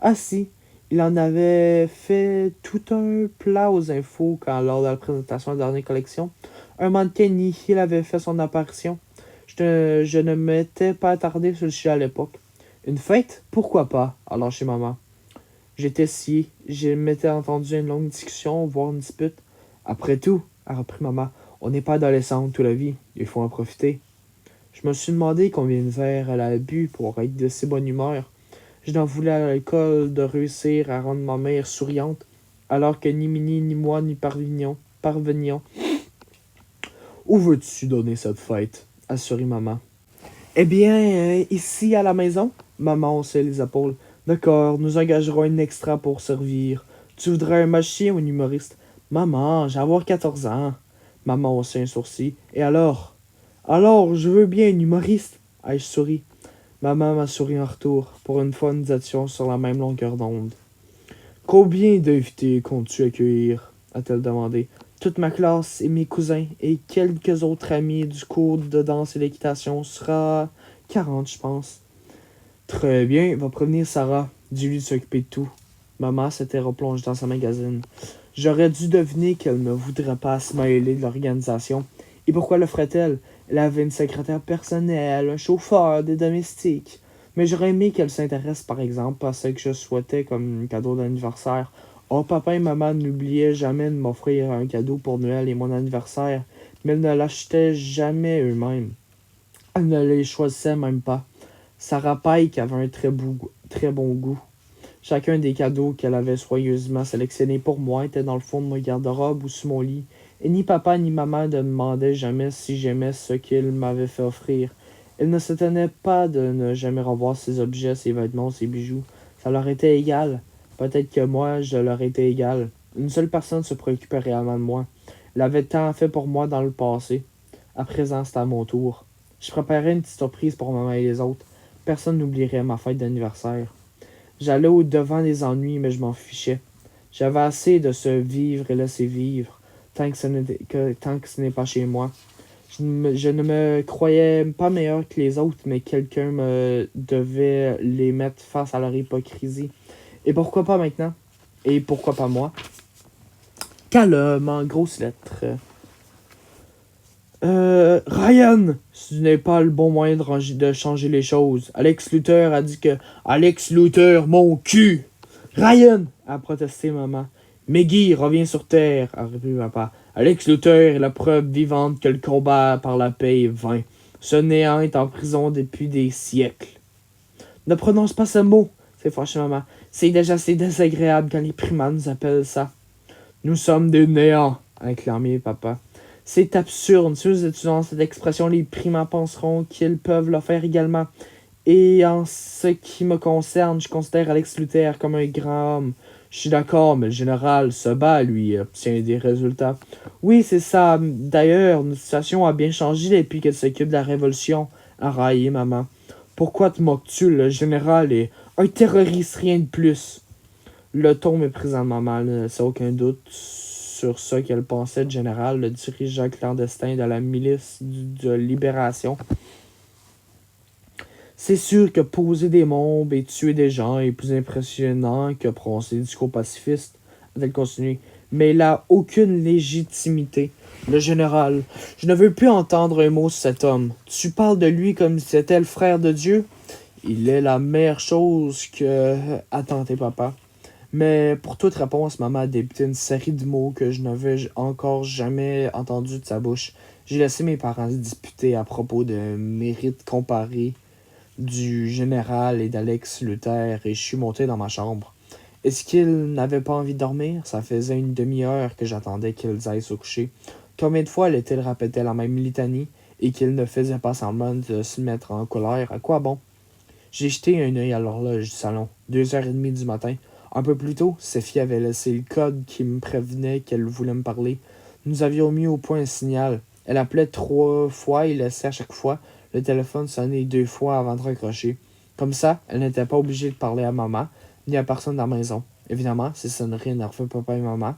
Ah si, il en avait fait tout un plat aux infos quand, lors de la présentation de la dernière collection, un mannequin nihil avait fait son apparition. Je ne m'étais pas attardé sur le sujet à l'époque. Une fête? Pourquoi pas? Alors chez maman. J'étais scié. Je m'étais entendu une longue discussion, voire une dispute. Après tout, a repris maman, on n'est pas adolescente toute la vie. Il faut en profiter. Je me suis demandé combien de verres elle a bu pour être de si bonne humeur. Je n'en voulais à l'alcool de réussir à rendre ma mère souriante, alors que ni Minnie, ni moi, ni parvenions. Où veux-tu donner cette fête? A souri maman. Eh bien, ici à la maison. Maman haussait les épaules. D'accord, nous engagerons un extra pour servir. Tu voudrais un magicien ou un humoriste? Maman, j'ai avoir 14 ans. Maman haussait un sourcil. Et alors? Alors, je veux bien un humoriste. Ai-je souri? Maman m'a souri en retour. Pour une fois, nous étions sur la même longueur d'onde. Combien d'invités comptes-tu accueillir? A-t-elle demandé. Toute ma classe et mes cousins et quelques autres amis du cours de danse et d'équitation sera 40, je pense. Très bien, va prévenir Sarah. Dis-lui de s'occuper de tout. Maman s'était replongée dans sa magazine. J'aurais dû deviner qu'elle ne voudrait pas se mêler de l'organisation. Et pourquoi le ferait-elle? Elle avait une secrétaire personnelle, un chauffeur, des domestiques. Mais j'aurais aimé qu'elle s'intéresse, par exemple, à ce que je souhaitais comme cadeau d'anniversaire. Oh, papa et maman n'oubliaient jamais de m'offrir un cadeau pour Noël et mon anniversaire, mais ils ne l'achetaient jamais eux-mêmes. Ils ne les choisissaient même pas. Sarah Pike avait un très bon goût. Chacun des cadeaux qu'elle avait soigneusement sélectionnés pour moi était dans le fond de mon garde-robe ou sous mon lit, et ni papa ni maman ne demandaient jamais si j'aimais ce qu'ils m'avaient fait offrir. Ils ne s'étonnaient pas de ne jamais revoir ces objets, ces vêtements, ces bijoux. Ça leur était égal. Peut-être que moi, je leur étais égal. Une seule personne se préoccupait réellement de moi. Elle avait tant fait pour moi dans le passé. À présent, c'est à mon tour. Je préparais une petite surprise pour maman et les autres. Personne n'oublierait ma fête d'anniversaire. J'allais au-devant des ennuis, mais je m'en fichais. J'avais assez de se vivre et laisser vivre, tant que ce n'est pas chez moi. Je ne me croyais pas meilleur que les autres, mais quelqu'un me devait les mettre face à leur hypocrisie. Et pourquoi pas maintenant? Et pourquoi pas moi? Calme, en grosses lettres. Ryan, ce n'est pas le bon moyen de changer les choses. Alex Luthor a dit que Alex Luthor, mon cul! Ryan, a protesté maman. Maggie revient sur Terre, a répondu papa. Alex Luthor est la preuve vivante que le combat par la paix est vain. Ce néant est en prison depuis des siècles. Ne prononce pas ce mot, s'est fâché maman. C'est déjà assez désagréable quand les primates nous appellent ça. Nous sommes des néants, a clamé papa. C'est absurde. Si nous utilisons cette expression, les primats penseront qu'ils peuvent le faire également. Et en ce qui me concerne, je considère Alex Luthor comme un grand homme. Je suis d'accord, mais le général se bat, lui, et obtient des résultats. Oui, c'est ça. D'ailleurs, notre situation a bien changé depuis qu'elle s'occupe de la révolution, a raillé maman. Pourquoi te moques-tu? Le général est un terroriste, rien de plus. Le ton méprisant de maman, ne laissait aucun doute sur ce qu'elle pensait de général, le dirigeant clandestin de la milice de libération. C'est sûr que poser des bombes et tuer des gens est plus impressionnant que prononcer des discours pacifistes, a-t-elle continué. Mais il n'a aucune légitimité. Le général, je ne veux plus entendre un mot sur cet homme. Tu parles de lui comme si c'était le frère de Dieu. Il est la meilleure chose que a tenté papa. Mais pour toute réponse, maman a débuté une série de mots que je n'avais encore jamais entendus de sa bouche. J'ai laissé mes parents se disputer à propos de mérites comparés du général et d'Alex Luthor et je suis monté dans ma chambre. Est-ce qu'ils n'avaient pas envie de dormir? Ça faisait une demi-heure que j'attendais qu'ils aillent se coucher. Combien de fois elle répétait la même litanie et qu'ils ne faisaient pas semblant de se mettre en colère? À quoi bon? J'ai jeté un œil à l'horloge du salon. 2h30 du matin. Un peu plus tôt, Sophie avait laissé le code qui me prévenait qu'elle voulait me parler. Nous avions mis au point un signal. Elle appelait 3 fois et laissait à chaque fois le téléphone sonner 2 fois avant de raccrocher. Comme ça, elle n'était pas obligée de parler à maman, ni à personne dans la maison. Évidemment, ces sonneries énervaient papa et maman,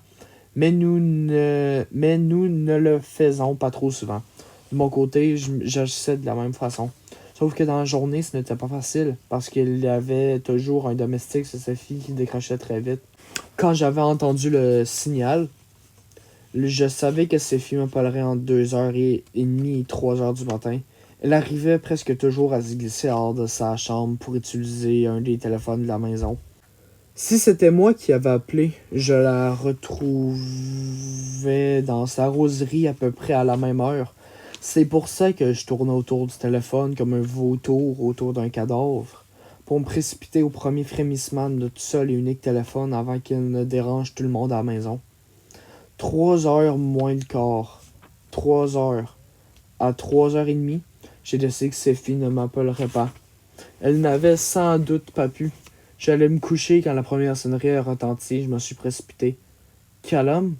mais nous ne le faisons pas trop souvent. De mon côté, j'agissais de la même façon. Sauf que dans la journée, ce n'était pas facile, parce qu'il y avait toujours un domestique sur Sophie qui décrochait très vite. Quand j'avais entendu le signal, je savais que Sophie m'appellerait entre 2h30 et 3h du matin. Elle arrivait presque toujours à se glisser hors de sa chambre pour utiliser un des téléphones de la maison. Si c'était moi qui avais appelé, je la retrouvais dans sa rosière à peu près à la même heure. C'est pour ça que je tournais autour du téléphone comme un vautour autour d'un cadavre, pour me précipiter au premier frémissement de notre seul et unique téléphone avant qu'il ne dérange tout le monde à la maison. 3h moins le quart. 3h. À 3h30, j'ai décidé que Sophie ne m'appellerait pas. Elle n'avait sans doute pas pu. J'allais me coucher quand la première sonnerie a retenti. Je me suis précipité. Calme?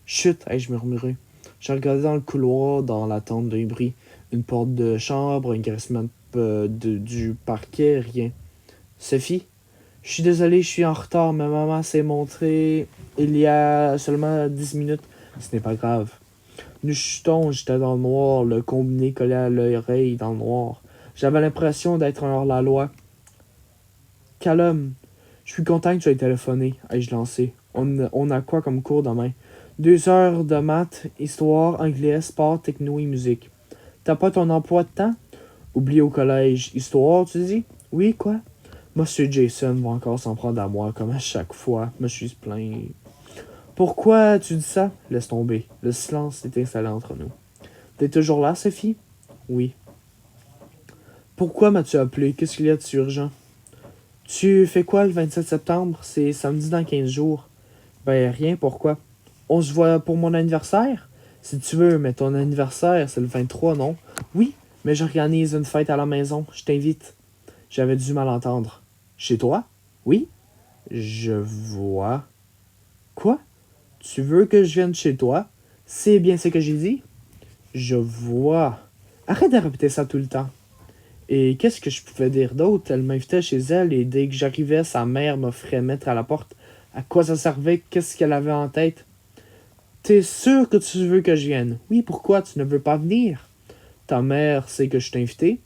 Chut, ai-je murmuré. J'ai regardé dans le couloir, dans l'attente d'un bruit. Une porte de chambre, un grincement du parquet, rien. Sophie? Je suis désolé, je suis en retard. Ma maman s'est montrée il y a seulement 10 minutes. Ce n'est pas grave. Nous chutons, j'étais dans le noir, le combiné collé à l'oreille dans le noir. J'avais l'impression d'être un hors-la-loi. Calme. Je suis content que tu aies téléphoné, ai-je lancé. On a quoi comme cours demain? 2 heures de maths, histoire, anglais, sport, techno et musique. T'as pas ton emploi de temps? Oublié au collège. Histoire, tu dis? Oui, quoi? Monsieur Jason va encore s'en prendre à moi, comme à chaque fois. Je me suis plaint. Pourquoi tu dis ça? Laisse tomber. Le silence s'est installé entre nous. T'es toujours là, Sophie? Oui. Pourquoi m'as-tu appelé? Qu'est-ce qu'il y a de si urgent? Tu fais quoi le 27 septembre? C'est samedi dans 15 jours. Ben rien, pourquoi? On se voit pour mon anniversaire? Si tu veux, mais ton anniversaire, c'est le 23, non? Oui, mais j'organise une fête à la maison. Je t'invite. J'avais dû mal entendre. Chez toi? Oui? Je vois. Quoi? Tu veux que je vienne chez toi? C'est bien ce que j'ai dit? Je vois. Arrête de répéter ça tout le temps. Et qu'est-ce que je pouvais dire d'autre? Elle m'invitait chez elle et dès que j'arrivais, sa mère m'offrait mettre à la porte. À quoi ça servait? Qu'est-ce qu'elle avait en tête? T'es sûr que tu veux que je vienne? Oui, pourquoi tu ne veux pas venir? Ta mère sait que je t'ai invité?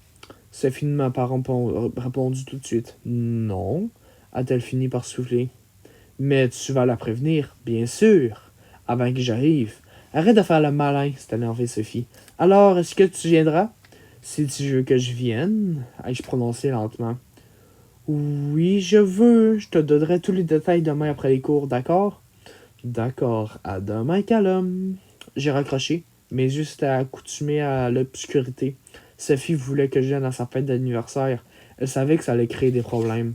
Sophie ne m'a pas répondu tout de suite. Non, a-t-elle fini par souffler. Mais tu vas la prévenir, bien sûr, avant que j'arrive. Arrête de faire le malin, s'est énervée Sophie. Alors, est-ce que tu viendras? Si tu veux que je vienne, ai-je prononcé lentement. Oui, je veux. Je te donnerai tous les détails demain après les cours, d'accord? D'accord. À demain, Callum. J'ai raccroché. Mes yeux s'étaient accoutumés à l'obscurité. Sophie voulait que je vienne à sa fête d'anniversaire. Elle savait que ça allait créer des problèmes.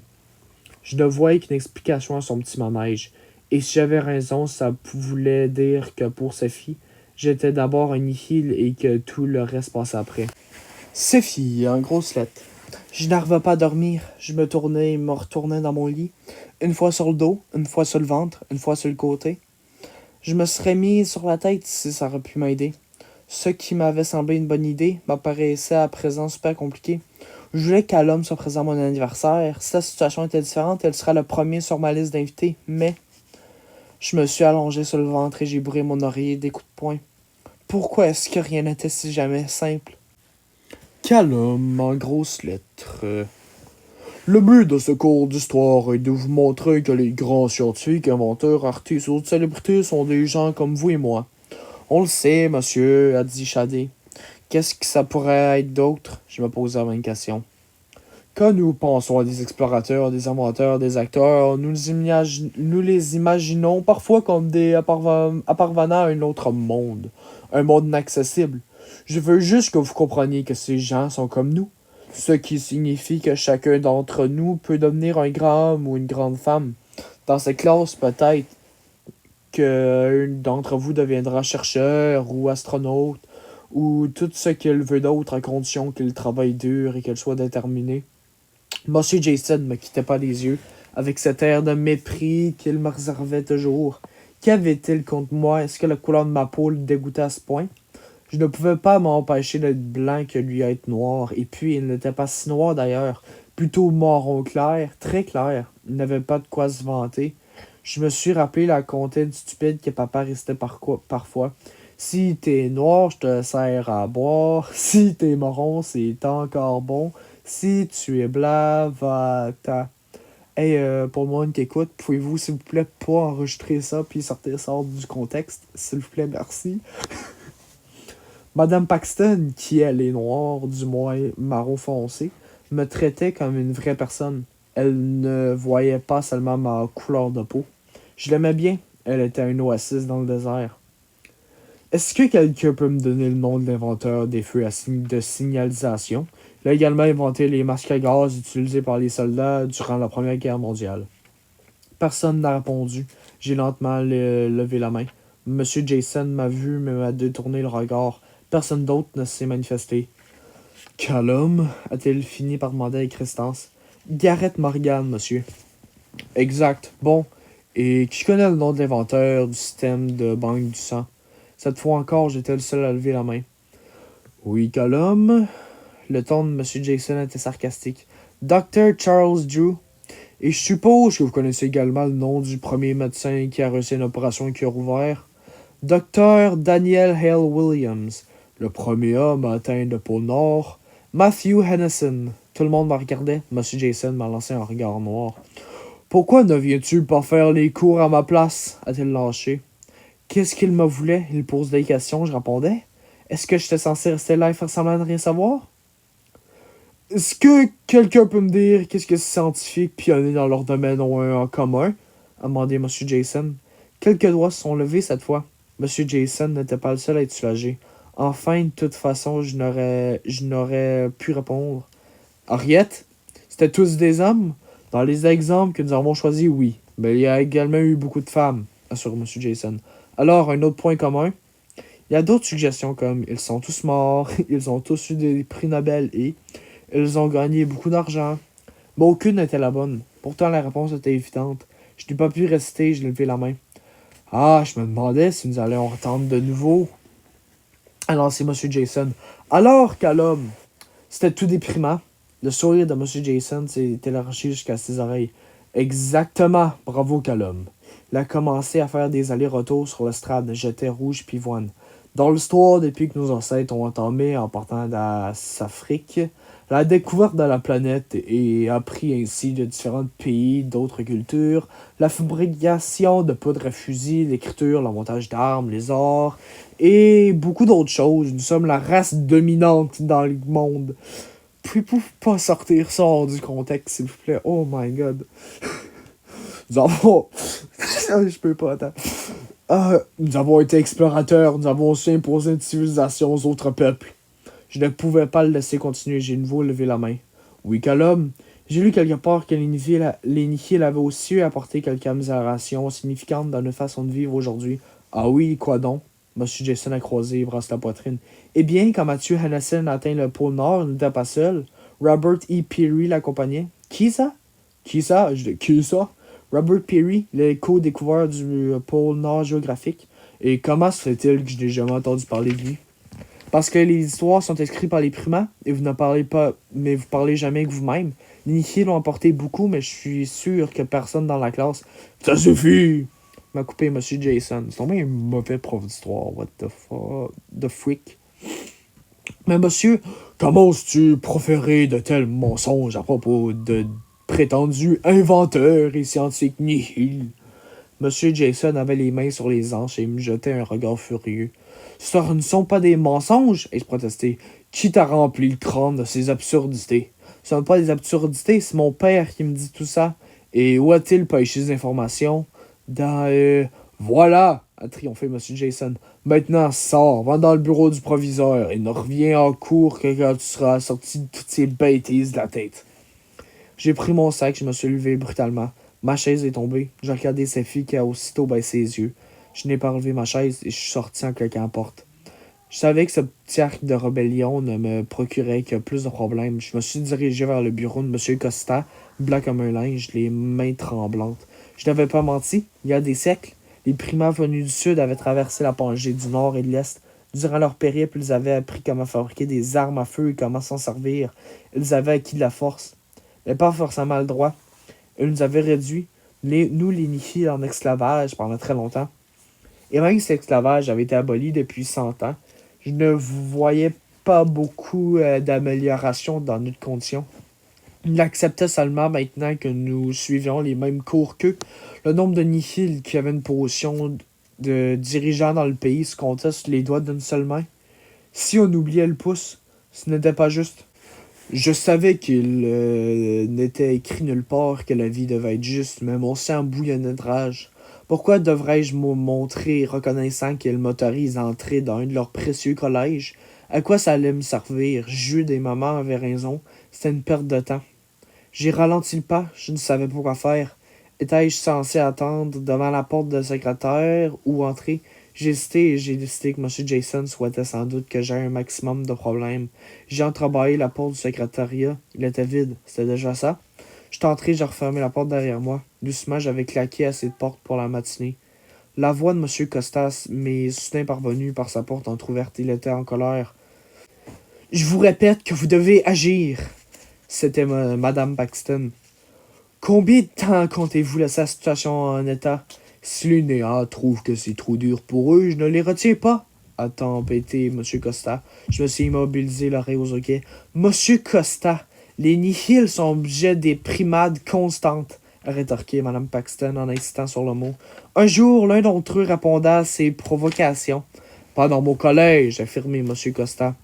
Je ne voyais qu'une explication à son petit manège. Et si j'avais raison, ça voulait dire que pour Sophie, j'étais d'abord un nihil et que tout le reste passait après. Sophie, en grosses lettres. Je n'arrivais pas à dormir. Je me tournais et me retournais dans mon lit. Une fois sur le dos, une fois sur le ventre, une fois sur le côté. Je me serais mis sur la tête si ça aurait pu m'aider. Ce qui m'avait semblé une bonne idée m'apparaissait à présent super compliqué. Je voulais qu'Alum soit présent à mon anniversaire. Si la situation était différente, elle serait le premier sur ma liste d'invités. Mais je me suis allongé sur le ventre et j'ai bourré mon oreiller des coups de poing. Pourquoi est-ce que rien n'était si jamais simple? Callum, en grosses lettres. Le but de ce cours d'histoire est de vous montrer que les grands scientifiques, inventeurs, artistes ou autres célébrités sont des gens comme vous et moi. On le sait, monsieur, a dit Shadé. Qu'est-ce que ça pourrait être d'autre? Je me posais la même question. Quand nous pensons à des explorateurs, des inventeurs, des acteurs, nous les imaginons parfois comme des apparvenant à un autre monde, un monde inaccessible. Je veux juste que vous compreniez que ces gens sont comme nous, ce qui signifie que chacun d'entre nous peut devenir un grand homme ou une grande femme. Dans cette classe, peut-être qu'un d'entre vous deviendra chercheur ou astronaute, ou tout ce qu'il veut d'autre à condition qu'il travaille dur et qu'il soit déterminé. Monsieur Jason ne me quittait pas les yeux, avec cet air de mépris qu'il me réservait toujours. Qu'avait-il contre moi? Est-ce que la couleur de ma peau le dégoûtait à ce point? Je ne pouvais pas m'empêcher d'être blanc que lui être noir, et puis il n'était pas si noir d'ailleurs, plutôt marron clair, très clair. Il n'avait pas de quoi se vanter. Je me suis rappelé la comptine stupide que papa restait parfois. Si t'es noir, je te sers à boire. Si t'es marron, c'est encore bon. Si tu es blanc, va-t'en. Hey, pour le monde qui écoute, pouvez-vous, s'il vous plaît, pas enregistrer ça puis sortir ça hors du contexte? S'il vous plaît, merci. Madame Paxton, qui elle est noire, du moins marron foncé, me traitait comme une vraie personne. Elle ne voyait pas seulement ma couleur de peau. Je l'aimais bien. Elle était un oasis dans le désert. Est-ce que quelqu'un peut me donner le nom de l'inventeur des feux de signalisation? Il a également inventé les masques à gaz utilisés par les soldats durant la Première Guerre mondiale. Personne n'a répondu. J'ai lentement levé la main. Monsieur Jason m'a vu, mais m'a détourné le regard. Personne d'autre ne s'est manifesté. Callum, a-t-il fini par demander avec résistance. Garrett Morgan, monsieur. Exact. Bon. Et qui connaît le nom de l'inventeur du système de banque du sang? Cette fois encore, j'étais le seul à lever la main. Oui, Callum. Le ton de M. Jason était sarcastique. Dr. Charles Drew. Et je suppose que vous connaissez également le nom du premier médecin qui a reçu une opération qui a rouvert. Dr. Daniel Hale Williams. Le premier homme atteint de pôle Nord. Matthew Hennessy. Tout le monde me regardait. M. Jason m'a lancé un regard noir. Pourquoi ne viens-tu pas faire les cours à ma place? A-t-il lâché. Qu'est-ce qu'il me voulait? Il pose des questions, je répondais. Est-ce que j'étais censé rester là et faire semblant de rien savoir? Est-ce que quelqu'un peut me dire qu'est-ce que ces scientifiques pionniers dans leur domaine ont un en commun? A demandé M. Jason. Quelques doigts se sont levés cette fois. M. Jason n'était pas le seul à être soulagé. Enfin, de toute façon, je n'aurais pu répondre. Henriette? C'était tous des hommes? Dans les exemples que nous avons choisis, oui. Mais il y a également eu beaucoup de femmes, assure M. Jason. Alors, un autre point commun? Il y a d'autres suggestions comme ils sont tous morts, ils ont tous eu des prix Nobel et ils ont gagné beaucoup d'argent. Mais aucune n'était la bonne. Pourtant, la réponse était évidente. Je n'ai pas pu rester, je l'ai levé la main. Ah, je me demandais si nous allions entendre de nouveau. Alors, c'est Monsieur Jason. Alors, Callum, c'était tout déprimant. Le sourire de Monsieur Jason s'est élargi jusqu'à ses oreilles. Exactement, bravo Callum. Il a commencé à faire des allers-retours sur l'estrade, jetait rouge pivoine. Dans l'histoire, depuis que nos ancêtres ont entamé en partant d'Afrique, la découverte de la planète et appris ainsi de différents pays, d'autres cultures, la fabrication de poudre à fusil, l'écriture, le montage d'armes, les arts et beaucoup d'autres choses. Nous sommes la race dominante dans le monde. Pouvez-vous pas sortir ça hors du contexte, s'il vous plaît? Oh my god. Nous avons... Je peux pas, attends. Nous avons été explorateurs, nous avons aussi imposé une civilisation aux autres peuples. Je ne pouvais pas le laisser continuer, j'ai de nouveau levé la main. Oui, Callum, j'ai lu quelque part que les Nihil avaient aussi apporté quelques améliorations significantes dans notre façon de vivre aujourd'hui. Ah oui, quoi donc? Monsieur Jason a croisé et brasse la poitrine. Eh bien, quand Mathieu Hannesen a atteint le pôle Nord, il n'était pas seul. Robert E. Peary l'accompagnait. Qui ça? Qui ça? Qui ça? Robert Peary, le co-découvreur du pôle Nord géographique. Et comment se fait-il que je n'ai jamais entendu parler de lui? Parce que les histoires sont écrites par les primats, et vous ne parlez pas, mais vous parlez jamais que vous-même. Les Nihil l'ont apporté beaucoup, mais je suis sûr que personne dans la classe... Ça suffit! M'a coupé Monsieur Jason. C'est tombé un mauvais prof d'histoire. What the fuck? The freak. Mais monsieur, comment oses-tu proférer de tels mensonges à propos de prétendus inventeurs et scientifiques nihil? Monsieur Jason avait les mains sur les hanches et me jetait un regard furieux. Ce ne sont pas des mensonges, ai-je protesté. Qui t'a rempli le crâne de ces absurdités? Ce ne sont pas des absurdités, c'est mon père qui me dit tout ça. Et où a-t-il pêché ces informations? Voilà, a triomphé Monsieur Jason. Maintenant, sors, va dans le bureau du proviseur et ne reviens en cours que quand tu seras sorti de toutes ces bêtises de la tête. J'ai pris mon sac, je me suis levé brutalement. Ma chaise est tombée. J'ai regardé Sophie qui a aussitôt baissé les yeux. Je n'ai pas relevé ma chaise et je suis sorti en claquant la porte. Je savais que ce petit arc de rébellion ne me procurait que plus de problèmes. Je me suis dirigé vers le bureau de M. Costa, blanc comme un linge, les mains tremblantes. Je n'avais pas menti. Il y a des siècles, les primats venus du sud avaient traversé la Pangée du nord et de l'est. Durant leur périple, ils avaient appris comment fabriquer des armes à feu et comment s'en servir. Ils avaient acquis de la force, mais pas forcément le droit. Ils nous avaient réduits, nous les Nihil, en esclavage pendant très longtemps. Et même si l'esclavage avait été aboli depuis 100 ans, je ne voyais pas beaucoup d'amélioration dans notre condition. Ils l'acceptaient seulement maintenant que nous suivions les mêmes cours qu'eux. Le nombre de Nihil qui avaient une position de dirigeant dans le pays se comptait sur les doigts d'une seule main. Si on oubliait le pouce, ce n'était pas juste. Je savais qu'il n'était écrit nulle part que la vie devait être juste, mais mon sang bouillonnait de rage. Pourquoi devrais-je me montrer reconnaissant qu'ils m'autorisent à entrer dans un de leurs précieux collèges? À quoi ça allait me servir? Jude et maman avaient raison, c'était une perte de temps. J'ai ralenti le pas, je ne savais pas quoi faire. Étais-je censé attendre devant la porte de secrétaire ou entrer? J'ai hésité et j'ai décidé que M. Jason souhaitait sans doute que j'aie un maximum de problèmes. J'ai entrebâillé la porte du secrétariat. Il était vide. C'était déjà ça? Je suis entré, j'ai refermé la porte derrière moi. Doucement, j'avais claqué à cette porte pour la matinée. La voix de M. Costas m'est soudain parvenue par sa porte entrouverte. Il était en colère. « Je vous répète que vous devez agir. » C'était Madame Paxton. « Combien de temps comptez-vous laisser la situation en état? Si les néants trouvent que c'est trop dur pour eux, je ne les retiens pas. » a tempêté M. Costa. Je me suis immobilisé, l'oreille aux hoquets. « Monsieur Costa, les Nihil sont objet des primades constantes, » a rétorqué Mme Paxton en insistant sur le mot. Un jour, l'un d'entre eux répondait à ces provocations. « Pas dans mon collège, » a affirmé M. Costa.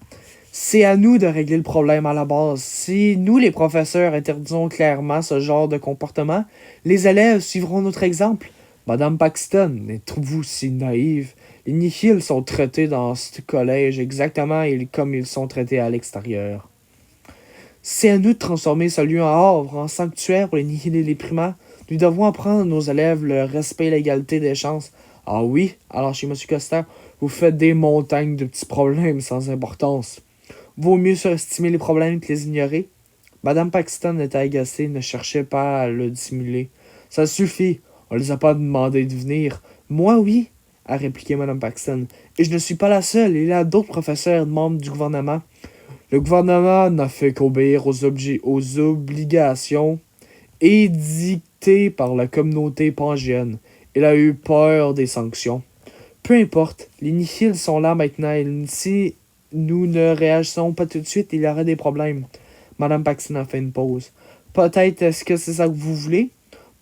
C'est à nous de régler le problème à la base. Si nous, les professeurs, interdisons clairement ce genre de comportement, les élèves suivront notre exemple. Madame Paxton, êtes-vous si naïve? Les Nihil sont traités dans ce collège exactement comme ils sont traités à l'extérieur. C'est à nous de transformer ce lieu en havre, en sanctuaire pour les Nihil et les primats. Nous devons apprendre à nos élèves le respect et l'égalité des chances. Ah oui? Alors chez M. Costa, vous faites des montagnes de petits problèmes sans importance. Vaut mieux surestimer les problèmes que les ignorer. Madame Paxton était agacée et ne cherchait pas à le dissimuler. Ça suffit. On les a pas demandé de venir. Moi, oui. a répliqué Mme Paxton. Et je ne suis pas la seule, il y a d'autres professeurs membres du gouvernement. Le gouvernement n'a fait qu'obéir aux obligations édictées par la communauté pangéenne. Il a eu peur des sanctions. Peu importe, les Nihils sont là maintenant et si nous ne réagissons pas tout de suite, il y aura des problèmes. Madame Paxton a fait une pause. Peut-être est-ce que c'est ça que vous voulez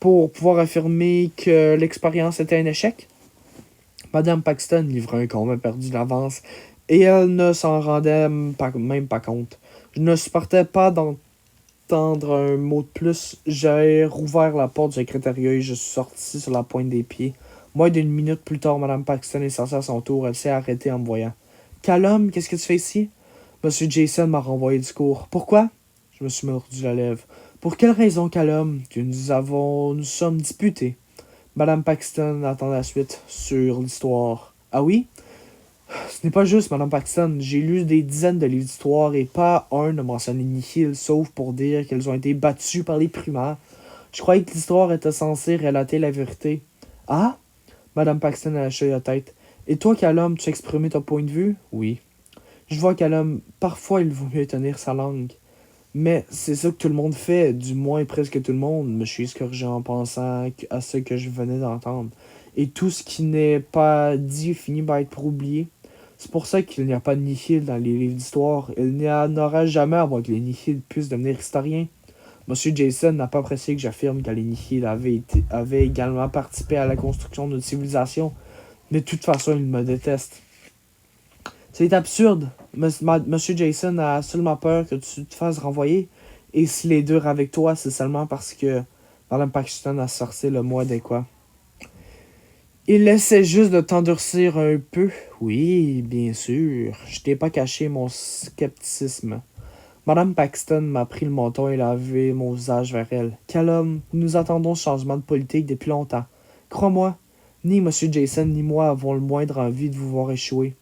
pour pouvoir affirmer que l'expérience était un échec? Madame Paxton livrait un combat perdu d'avance et elle ne s'en rendait même pas compte. Je ne supportais pas d'entendre un mot de plus. J'ai rouvert la porte du secrétariat et je suis sorti sur la pointe des pieds. Moins d'une minute plus tard, Mme Paxton est sortie à son tour. Elle s'est arrêtée en me voyant. Callum, qu'est-ce que tu fais ici? Monsieur Jason m'a renvoyé du cours. Pourquoi? Je me suis mordu la lèvre. Pour quelle raison, Callum? Que nous sommes disputés. Madame Paxton attend la suite sur l'histoire. Ah oui? Ce n'est pas juste, Madame Paxton. J'ai lu des dizaines de livres d'histoire et pas un ne mentionne les Nihils, sauf pour dire qu'elles ont été battues par les primaires. Je croyais que l'histoire était censée relater la vérité. Ah? Madame Paxton a lâché la tête. Et toi, Callum, tu as exprimé ton point de vue? Oui. Je vois, Callum, parfois il vaut mieux tenir sa langue. Mais c'est ça que tout le monde fait, du moins presque tout le monde, me suis corrigé en pensant à ce que je venais d'entendre. Et tout ce qui n'est pas dit finit par être oublié. C'est pour ça qu'il n'y a pas de Nihil dans les livres d'histoire. Il n'y en aura jamais avant que les Nihil puissent devenir historiens. Monsieur Jason n'a pas apprécié que j'affirme que les Nihil avaient également participé à la construction d'une civilisation. Mais de toute façon, il me déteste. C'est absurde. Monsieur Jason a seulement peur que tu te fasses renvoyer. Et s'il est dur avec toi, c'est seulement parce que Madame Paxton a sorti le mot adéquat. Il essaie juste de t'endurcir un peu. Oui, bien sûr. Je t'ai pas caché mon scepticisme. Madame Paxton m'a pris le menton et lavé mon visage vers elle. Callum, nous attendons ce changement de politique depuis longtemps. Crois-moi, ni Monsieur Jason ni moi avons le moindre envie de vous voir échouer.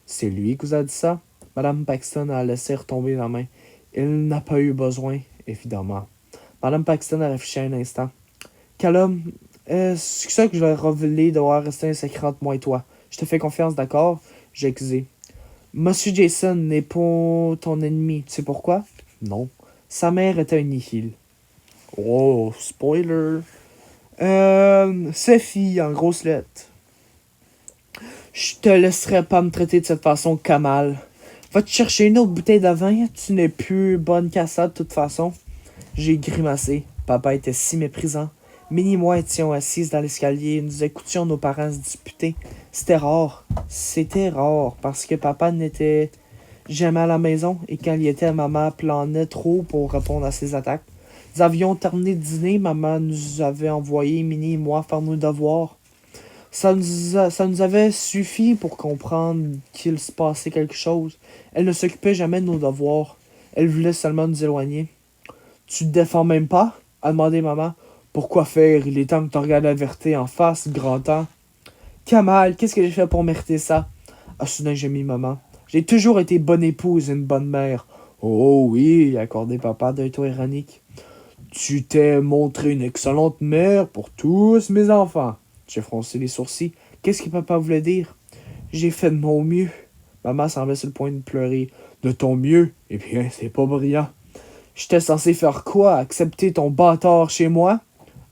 C'est lui qui vous a dit ça? Madame Paxton a laissé retomber la main. Il n'a pas eu besoin, évidemment. Madame Paxton a réfléchi un instant. Callum, c'est ça que je vais révéler devoir rester un secret entre moi et toi. Je te fais confiance, d'accord? J'ai accusé. Monsieur Jason n'est pas ton ennemi. Tu sais pourquoi? Non. Sa mère était un nihil. Oh, spoiler. Sophie, en grosses lettres. Je te laisserai pas me traiter de cette façon, Kamal. Va te chercher une autre bouteille de vin. Tu n'es plus bonne qu'à ça, de toute façon. J'ai grimacé. Papa était si méprisant. Minnie et moi étions assises dans l'escalier. Nous écoutions nos parents se disputer. C'était rare. C'était rare parce que papa n'était jamais à la maison et quand il y était, maman planait trop pour répondre à ses attaques. Nous avions terminé de dîner. Maman nous avait envoyé Minnie et moi faire nos devoirs. Ça nous avait suffi pour comprendre qu'il se passait quelque chose. Elle ne s'occupait jamais de nos devoirs. Elle voulait seulement nous éloigner. « Tu te défends même pas? » a demandé maman. « Pourquoi faire? Il est temps que tu regardes la vérité en face, grand-temps. »« Kamal, qu'est-ce que j'ai fait pour mériter ça? » a soudain gémi maman. « J'ai toujours été bonne épouse et une bonne mère. »« Oh oui, » a accordé papa d'un ton ironique. « Tu t'es montré une excellente mère pour tous mes enfants. » J'ai froncé les sourcils. Qu'est-ce que papa voulait dire? J'ai fait de mon mieux. Maman semblait sur le point de pleurer. De ton mieux? Eh bien, c'est pas brillant. J'étais censé faire quoi? Accepter ton bâtard chez moi?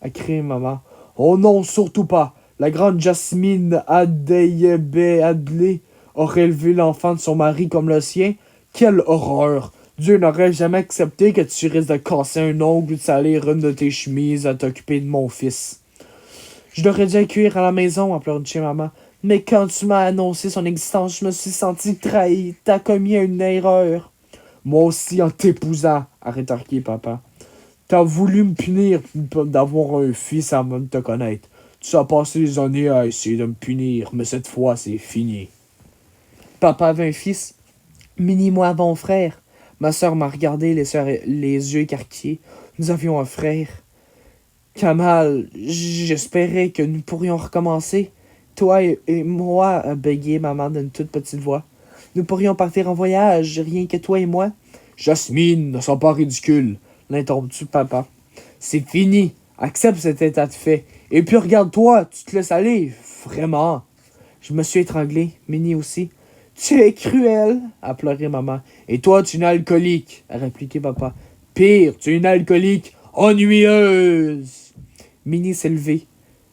A crié maman. Oh non, surtout pas. La grande Jasmine Adeyebe Adley aurait élevé l'enfant de son mari comme le sien. Quelle horreur! Dieu n'aurait jamais accepté que tu risques de casser un ongle ou de salir une de tes chemises à t'occuper de mon fils. Je l'aurais dû accueillir à la maison, a pleurniché maman. Mais quand tu m'as annoncé son existence, je me suis senti trahi. T'as commis une erreur. Moi aussi en t'épousant, a rétorqué papa. T'as voulu me punir d'avoir un fils avant de te connaître. Tu as passé des années à essayer de me punir, mais cette fois, c'est fini. Papa avait un fils. Minnie et moi avons un frère. Ma sœur m'a regardé les yeux écarquillés. Nous avions un frère. Kamal, j'espérais que nous pourrions recommencer. Toi et moi, a bégayé maman d'une toute petite voix. Nous pourrions partir en voyage, rien que toi et moi. Jasmine, ne sois pas ridicule, l'interrompit papa. C'est fini, accepte cet état de fait. Et puis regarde-toi, tu te laisses aller, vraiment. Je me suis étranglé, Minnie aussi. Tu es cruel, a pleuré maman. Et toi, tu es une alcoolique, a répliqué papa. Pire, tu es une alcoolique ennuyeuse. Minnie s'est levée.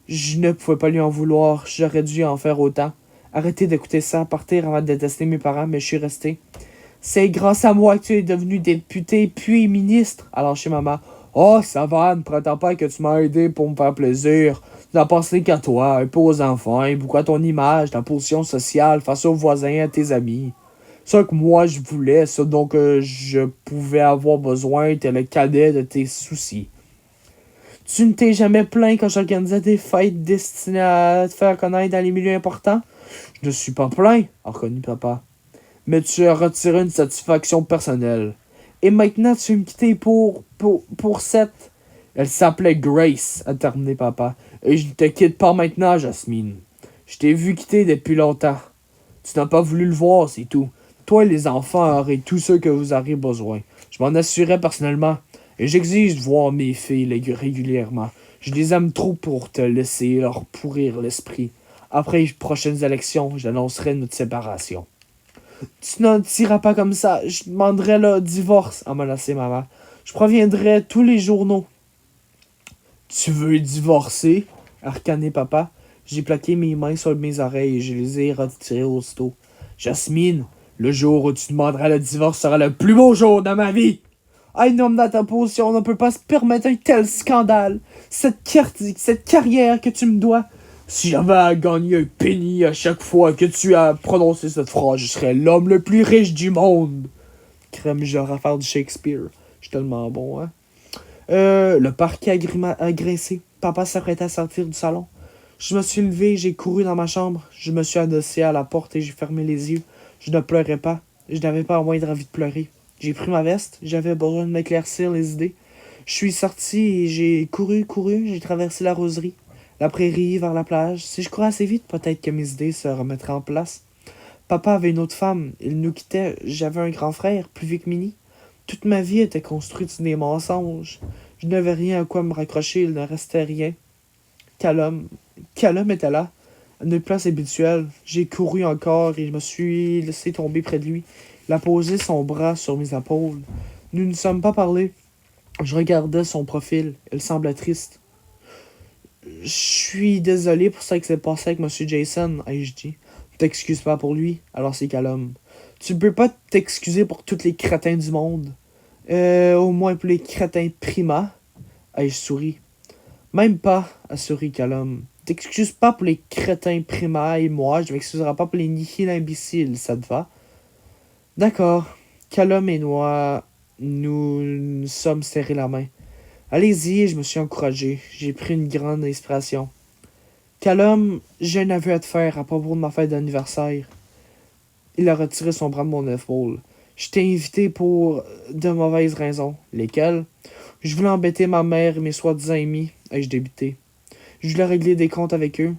Je ne pouvais pas lui en vouloir, j'aurais dû en faire autant. Arrêtez d'écouter ça, partir avant de détester mes parents, mais je suis resté. C'est grâce à moi que tu es devenu député puis ministre, a lâché maman. Oh, ça va, ne prétends pas que tu m'as aidé pour me faire plaisir. Tu n'as pensé qu'à toi, un peu aux enfants, et beaucoup à ton image, ta position sociale face aux voisins et à tes amis. Ça que moi je voulais, ça dont je pouvais avoir besoin, était le cadet de tes soucis. Tu ne t'es jamais plaint quand j'organisais des fêtes destinées à te faire connaître dans les milieux importants? Je ne suis pas plaint, a reconnu papa. Mais tu as retiré une satisfaction personnelle. Et maintenant, tu veux me quitter pour cette... Elle s'appelait Grace, a terminé papa. Et je ne te quitte pas maintenant, Jasmine. Je t'ai vu quitter depuis longtemps. Tu n'as pas voulu le voir, c'est tout. Toi et les enfants aurez tout ce que vous aurez besoin. Je m'en assurais personnellement. Et j'exige de voir mes filles régulièrement. Je les aime trop pour te laisser leur pourrir l'esprit. Après les prochaines élections, j'annoncerai notre séparation. Tu n'en tireras pas comme ça. Je demanderai le divorce, a menacé maman. Je proviendrai tous les journaux. Tu veux divorcer? A ricané papa. J'ai plaqué mes mains sur mes oreilles et je les ai retirées aussitôt. Jasmine, le jour où tu demanderas le divorce sera le plus beau jour de ma vie. Un homme dans ta position on ne peut pas se permettre un tel scandale. Cette carrière que tu me dois. Si j'avais à gagner un penny à chaque fois que tu as prononcé cette phrase, je serais l'homme le plus riche du monde. Crème, genre à faire du Shakespeare. Je suis tellement bon, hein. Le parquet a grincé. Papa s'apprêtait à sortir du salon. Je me suis levé, j'ai couru dans ma chambre. Je me suis adossé à la porte et j'ai fermé les yeux. Je ne pleurais pas. Je n'avais pas la moindre envie de pleurer. J'ai pris ma veste. J'avais besoin de m'éclaircir les idées. Je suis sorti et j'ai couru. J'ai traversé la roseraie, la prairie, vers la plage. Si je courais assez vite, peut-être que mes idées se remettraient en place. Papa avait une autre femme. Il nous quittait. J'avais un grand frère, plus vieux que Minnie. Toute ma vie était construite sur des mensonges. Je n'avais rien à quoi me raccrocher. Il ne restait rien. Callum était là, à une place habituelle. J'ai couru encore et je me suis laissé tomber près de lui. Il a posé son bras sur mes épaules. Nous ne sommes pas parlé. Je regardais son profil. Il semblait triste. Je suis désolé pour ça que s'est passé avec M. Jason, ai-je dit. T'excuses pas pour lui, alors c'est Callum. Tu peux pas t'excuser pour tous les crétins du monde. Au moins pour les crétins primas, ai-je souri. Même pas, a souri Callum. T'excuses pas pour les crétins primas et moi, je m'excuserai pas pour les nihil imbéciles, ça te va? D'accord. Callum et moi, nous sommes serrés la main. Allez-y, je me suis encouragé. J'ai pris une grande inspiration. Callum, j'ai un aveu à te faire à propos de ma fête d'anniversaire. Il a retiré son bras de mon épaule. Je t'ai invité pour de mauvaises raisons. Lesquelles? Je voulais embêter ma mère et mes soi-disant amis. Ai-je débuté? Je voulais régler des comptes avec eux.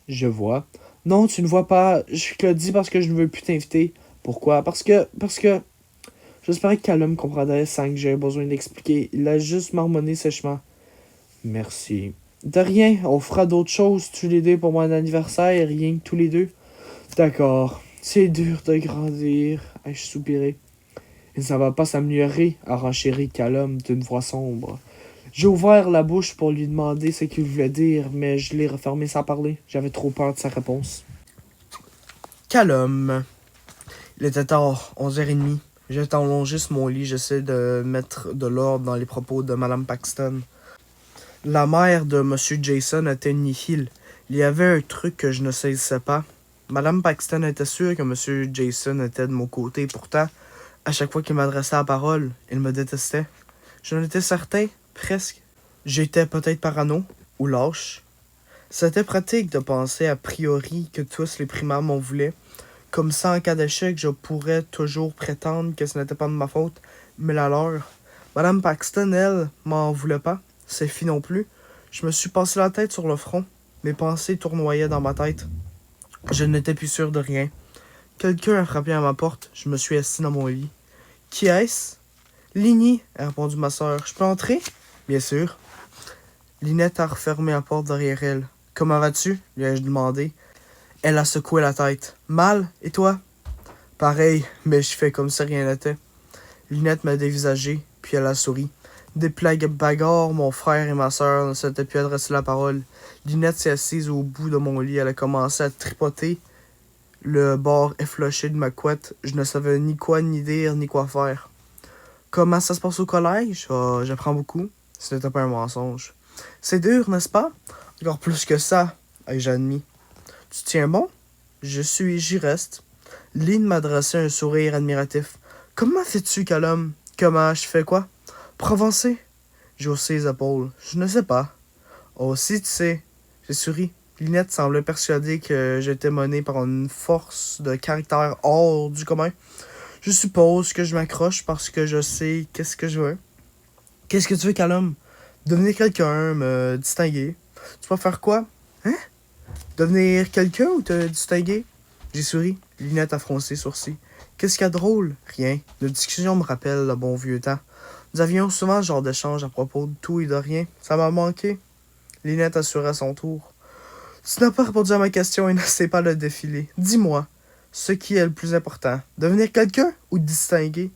Je vois. Non, tu ne vois pas. Je te le dis parce que je ne veux plus t'inviter. Pourquoi? Parce que... J'espérais que Callum comprendrait sans que j'aie besoin d'expliquer. Il a juste marmonné sèchement. Merci. De rien, on fera d'autres choses tous les deux pour mon anniversaire, rien que tous les deux. D'accord. C'est dur de grandir, ai-je soupiré. Et ça va pas s'améliorer, a renchéri Callum d'une voix sombre. J'ai ouvert la bouche pour lui demander ce qu'il voulait dire, mais je l'ai refermé sans parler. J'avais trop peur de sa réponse. Callum. Il était tard, 11h30. J'étais allongé sur mon lit, j'essaie de mettre de l'ordre dans les propos de Madame Paxton. La mère de M. Jason était nihil. Il y avait un truc que je ne saisissais pas. Madame Paxton était sûre que M. Jason était de mon côté. Pourtant, à chaque fois qu'il m'adressait la parole, il me détestait. J'en étais certain, presque. J'étais peut-être parano ou lâche. C'était pratique de penser a priori que tous les primaires m'en voulaient. Comme ça, en cas d'échec, je pourrais toujours prétendre que ce n'était pas de ma faute, mais la leur. Madame Paxton, elle, m'en voulait pas. C'est fi non plus. Je me suis passé la tête sur le front. Mes pensées tournoyaient dans ma tête. Je n'étais plus sûr de rien. Quelqu'un a frappé à ma porte. Je me suis assis dans mon lit. Qui est-ce? Ligny, a répondu ma sœur. Je peux entrer? Bien sûr. Linette a refermé la porte derrière elle. Comment vas-tu? Lui ai-je demandé. Elle a secoué la tête. Mal, et toi? Pareil, mais je fais comme si rien n'était. Linette m'a dévisagé, puis elle a souri. Des plagues bagarres, mon frère et ma sœur ne s'étaient plus adressé la parole. Linette s'est assise au bout de mon lit. Elle a commencé à tripoter le bord effiloché de ma couette. Je ne savais ni quoi ni dire, ni quoi faire. Comment ça se passe au collège? Ah, j'apprends beaucoup. Ce n'était pas un mensonge. C'est dur, n'est-ce pas? Encore plus que ça, ai-je admis. Tu tiens bon? J'y reste. Lynn m'adressait un sourire admiratif. Comment fais-tu, Calum? Comment je fais quoi? Pour avancer? J'ai haussé les épaules. Je ne sais pas. Oh, si tu sais. J'ai souri. Lynette semblait persuadée que j'étais mené par une force de caractère hors du commun. Je suppose que je m'accroche parce que je sais qu'est-ce que je veux. Qu'est-ce que tu veux, Calum? Devenir quelqu'un, me distinguer. Tu vas faire quoi? Hein? Devenir quelqu'un ou te distinguer? J'ai souri. Lynette a froncé les sourcils. Qu'est-ce qu'il y a de drôle? Rien. Nos discussions me rappellent le bon vieux temps. Nous avions souvent ce genre d'échange à propos de tout et de rien. Ça m'a manqué. Lynette assura à son tour. Tu n'as pas répondu à ma question et ne sais pas le défiler. Dis-moi, ce qui est le plus important, devenir quelqu'un ou distinguer?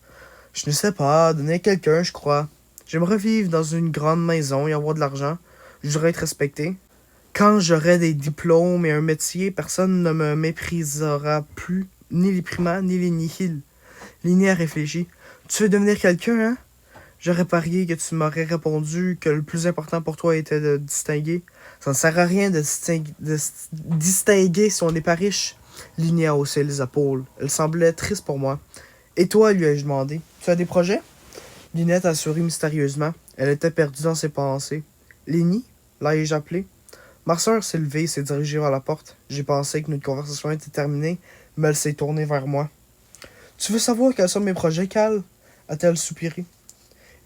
Je ne sais pas, devenir quelqu'un, je crois. J'aimerais vivre dans une grande maison et avoir de l'argent. Je voudrais être respecté. Quand j'aurai des diplômes et un métier, personne ne me méprisera plus, ni les primaires, ni les nihils. Linné a réfléchi. Tu veux devenir quelqu'un, hein? J'aurais parié que tu m'aurais répondu que le plus important pour toi était de distinguer. Ça ne sert à rien de distinguer si on n'est pas riche. Linné a haussé les épaules. Elle semblait triste pour moi. Et toi, lui ai-je demandé. Tu as des projets? Lynette a souri mystérieusement. Elle était perdue dans ses pensées. Lénie? L'ai-je appelé? Ma sœur s'est levée et s'est dirigée vers la porte. J'ai pensé que notre conversation était terminée, mais elle s'est tournée vers moi. Tu veux savoir quels sont mes projets, Cal? A-t-elle soupiré.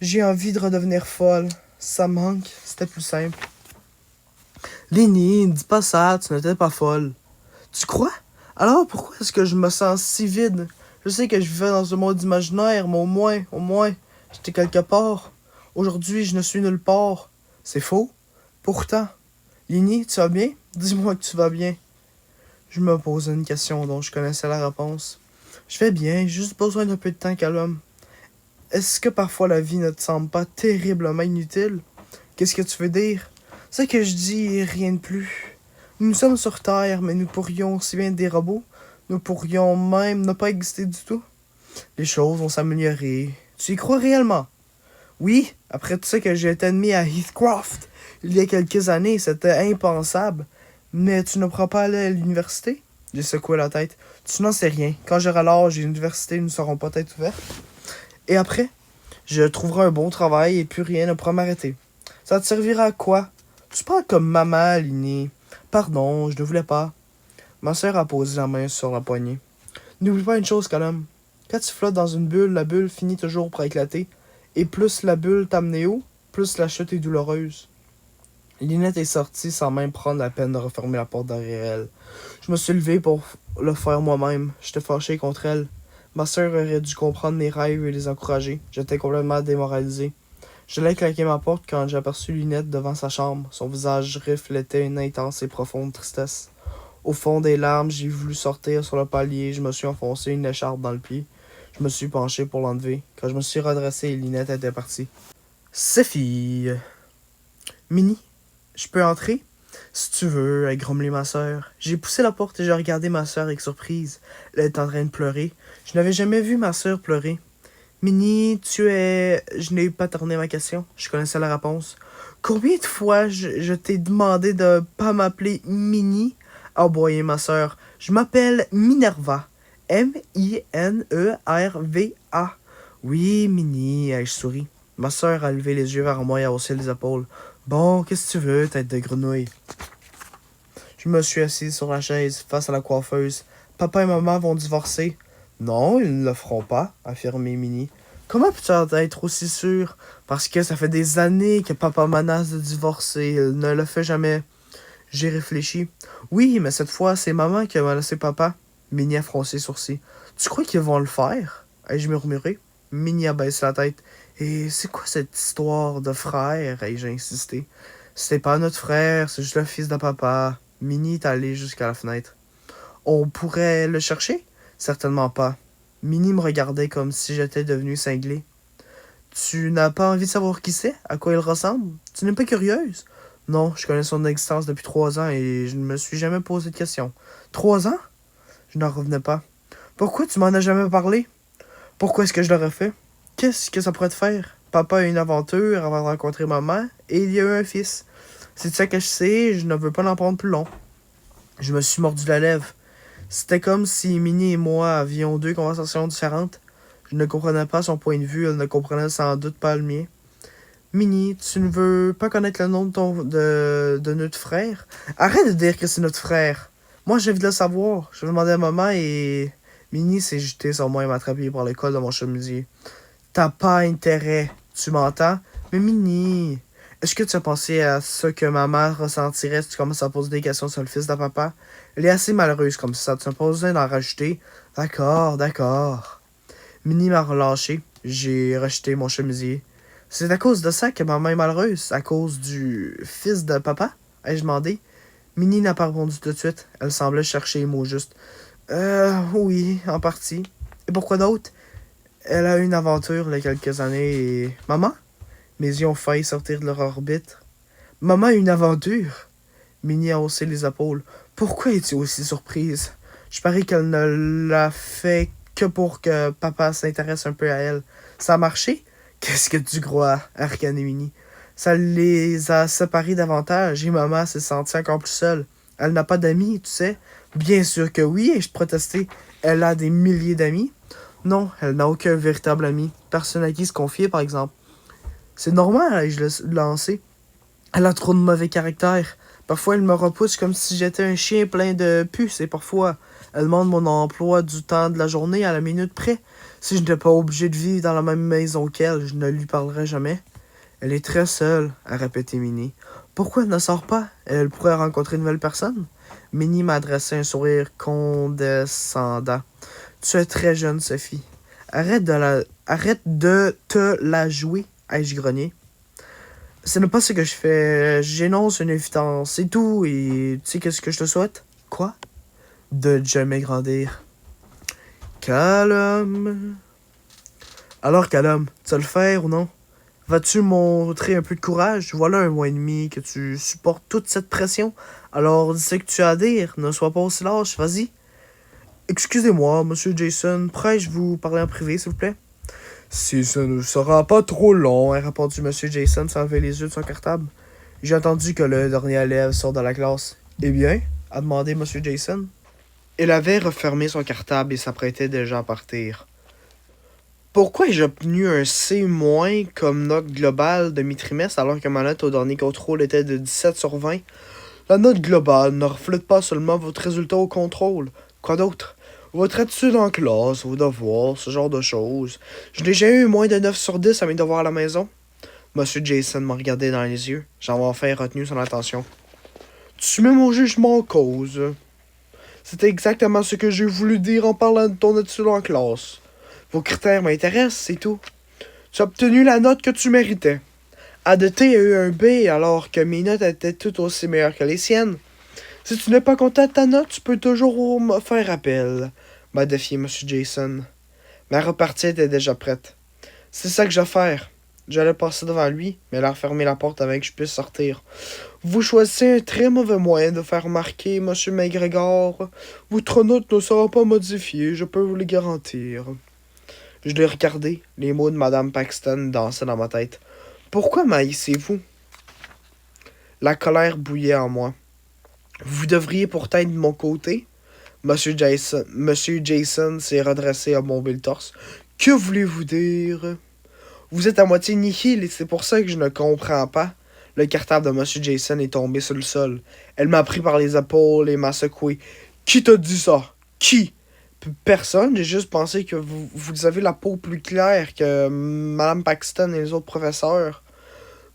J'ai envie de redevenir folle. Ça me manque. C'était plus simple. Lénie, ne dis pas ça, tu n'étais pas folle. Tu crois? Alors pourquoi est-ce que je me sens si vide? Je sais que je vivais dans un monde imaginaire, mais au moins, j'étais quelque part. Aujourd'hui, je ne suis nulle part. C'est faux. Pourtant, Lini, tu vas bien? Dis-moi que tu vas bien. Je me posais une question dont je connaissais la réponse. Je vais bien, j'ai juste besoin d'un peu de temps, Calum. Est-ce que parfois la vie ne te semble pas terriblement inutile? Qu'est-ce que tu veux dire? Ce que je dis est rien de plus. Nous sommes sur Terre, mais nous pourrions aussi bien être des robots. Nous pourrions même ne pas exister du tout. Les choses vont s'améliorer. Tu y crois réellement? Oui, après tout ça que j'ai été admis à Heathcroft il y a quelques années, c'était impensable. Mais tu ne pourras pas aller à l'université? J'ai secoué la tête. Tu n'en sais rien. Quand j'aurai l'âge, les universités ne seront peut-être ouvertes. Et après, je trouverai un bon travail et plus rien ne pourra m'arrêter. Ça te servira à quoi? Tu parles comme maman, Linné. Pardon, je ne voulais pas. Ma sœur a posé la main sur la poignée. N'oublie pas une chose, Calum. Quand tu flottes dans une bulle, la bulle finit toujours par éclater. Et plus la bulle t'amène haut, plus la chute est douloureuse. Lynette est sortie sans même prendre la peine de refermer la porte derrière elle. Je me suis levé pour le faire moi-même. J'étais fâché contre elle. Ma sœur aurait dû comprendre mes rêves et les encourager. J'étais complètement démoralisé. J'allais claquer ma porte quand j'ai aperçu Lynette devant sa chambre. Son visage reflétait une intense et profonde tristesse. Au fond des larmes, j'ai voulu sortir sur le palier. Je me suis enfoncé une écharpe dans le pied. Je me suis penché pour l'enlever. Quand je me suis redressé, Lynette était partie. C'est fille. Minnie, je peux entrer? Si tu veux, a grommelé ma sœur. J'ai poussé la porte et j'ai regardé ma sœur avec surprise. Elle était en train de pleurer. Je n'avais jamais vu ma sœur pleurer. Minnie, tu es... Je n'ai pas tourné ma question. Je connaissais la réponse. Combien de fois je t'ai demandé de pas m'appeler Minnie? A aboyé ma sœur. Je m'appelle Minerva. M-I-N-E-R-V-A. Oui, Minnie, ai-je souri. Ma sœur a levé les yeux vers moi et a haussé les épaules. Bon, qu'est-ce que tu veux, tête de grenouille? Je me suis assis sur la chaise, face à la coiffeuse. Papa et maman vont divorcer. Non, ils ne le feront pas, a affirmé Minnie. Comment peux-tu être aussi sûr? Parce que ça fait des années que papa menace de divorcer. Il ne le fait jamais. J'ai réfléchi. Oui, mais cette fois, c'est maman qui a menacé papa. Minnie a froncé les sourcils. Tu crois qu'ils vont le faire? Ai-je murmuré? Minnie a baissé la tête. Et c'est quoi cette histoire de frère? Ai-je insisté. C'était pas notre frère, c'est juste le fils de papa. Minnie est allée jusqu'à la fenêtre. On pourrait le chercher? Certainement pas. Minnie me regardait comme si j'étais devenu cinglé. Tu n'as pas envie de savoir qui c'est? À quoi il ressemble? Tu n'es pas curieuse? Non, je connais son existence depuis 3 ans et je ne me suis jamais posé de questions. 3 ans? Je n'en revenais pas. Pourquoi tu m'en as jamais parlé? Pourquoi est-ce que je l'aurais fait? Qu'est-ce que ça pourrait te faire? Papa a eu une aventure avant de rencontrer maman et il y a eu un fils. C'est ça que je sais, je ne veux pas l'en prendre plus long. Je me suis mordu la lèvre. C'était comme si Minnie et moi avions 2 conversations différentes. Je ne comprenais pas son point de vue, elle ne comprenait sans doute pas le mien. Minnie, tu ne veux pas connaître le nom de notre frère? Arrête de dire que c'est notre frère. Moi, j'ai envie de le savoir. Je demandais à maman et Minnie s'est jetée sur moi et m'a attrapé par le col de mon chemisier. T'as pas intérêt, tu m'entends? Mais Minnie, est-ce que tu as pensé à ce que maman ressentirait si tu commences à poser des questions sur le fils de papa? Elle est assez malheureuse comme ça, tu n'as pas besoin d'en rajouter. D'accord, d'accord. Minnie m'a relâché, j'ai rejeté mon chemisier. C'est à cause de ça que maman est malheureuse, à cause du fils de papa? Ai-je demandé. Minnie n'a pas répondu tout de suite, elle semblait chercher les mots justes. Oui, en partie. Et pourquoi d'autre? Elle a eu une aventure il y a quelques années et... Maman? Mes yeux ont failli sortir de leur orbite. Maman a eu une aventure? Minnie a haussé les épaules. Pourquoi es-tu aussi surprise? Je parie qu'elle ne l'a fait que pour que papa s'intéresse un peu à elle. Ça a marché? Qu'est-ce que tu crois? A ricané Minnie. Ça les a séparés davantage et maman s'est sentie encore plus seule. Elle n'a pas d'amis, tu sais. Bien sûr que oui, ai-je protesté. Elle a des milliers d'amis. Non, elle n'a aucun véritable ami. Personne à qui se confier, par exemple. C'est normal, ai-je lancé. Elle a trop de mauvais caractère. Parfois, elle me repousse comme si j'étais un chien plein de puces et parfois, elle demande mon emploi du temps de la journée à la minute près. Si je n'étais pas obligé de vivre dans la même maison qu'elle, je ne lui parlerais jamais. Elle est très seule, a répété Minnie. Pourquoi elle ne sort pas? Elle pourrait rencontrer une nouvelle personne. Minnie m'a adressé un sourire condescendant. Tu es très jeune, Sophie. Arrête de te la jouer, ai-je grogné. Ce n'est pas ce que je fais. J'énonce une évidence, c'est tout. Et tu sais qu'est-ce que je te souhaite? Quoi? De jamais grandir. Calme. Alors, Calum, tu vas le faire ou non? Vas-tu montrer un peu de courage? Voilà un mois et demi que tu supportes toute cette pression. Alors, dis ce que tu as à dire. Ne sois pas aussi lâche, vas-y. Excusez-moi, monsieur Jason, pourrais-je vous parler en privé, s'il vous plaît? Si ça ne sera pas trop long, a répondu monsieur Jason sans lever les yeux de son cartable. J'ai entendu que le dernier élève sort de la classe. Eh bien? A demandé monsieur Jason. Il avait refermé son cartable et s'apprêtait déjà à partir. Pourquoi ai-je obtenu un C- comme note globale de mi-trimestre alors que ma note au dernier contrôle était de 17 sur 20? La note globale ne reflète pas seulement votre résultat au contrôle. Quoi d'autre? Votre attitude en classe, vos devoirs, ce genre de choses. Je n'ai jamais eu moins de 9 sur 10 à mes devoirs à la maison. Monsieur Jason m'a regardé dans les yeux. J'en ai enfin retenu son attention. Tu mets mon jugement en cause. C'était exactement ce que j'ai voulu dire en parlant de ton attitude en classe. Vos critères m'intéressent, c'est tout. Tu as obtenu la note que tu méritais. Adeté a eu un B alors que mes notes étaient tout aussi meilleures que les siennes. Si tu n'es pas content de ta note, tu peux toujours me faire appel, m'a défié M. Jason. Ma repartie était déjà prête. C'est ça que je vais faire. J'allais passer devant lui, mais il a refermé la porte avant que je puisse sortir. Vous choisissez un très mauvais moyen de faire remarquer, M. McGregor. Votre note ne sera pas modifiée, je peux vous le garantir. Je l'ai regardé, les mots de Mme Paxton dansaient dans ma tête. Pourquoi m'haïssez-vous? La colère bouillait en moi. Vous devriez pourtant être de mon côté. Monsieur Jason s'est redressé à bomber le torse. Que voulez-vous dire? Vous êtes à moitié nihil et c'est pour ça que je ne comprends pas. Le cartable de Monsieur Jason est tombé sur le sol. Elle m'a pris par les épaules et m'a secoué. Qui t'a dit ça? Qui? Personne, j'ai juste pensé que vous avez la peau plus claire que Mme Paxton et les autres professeurs.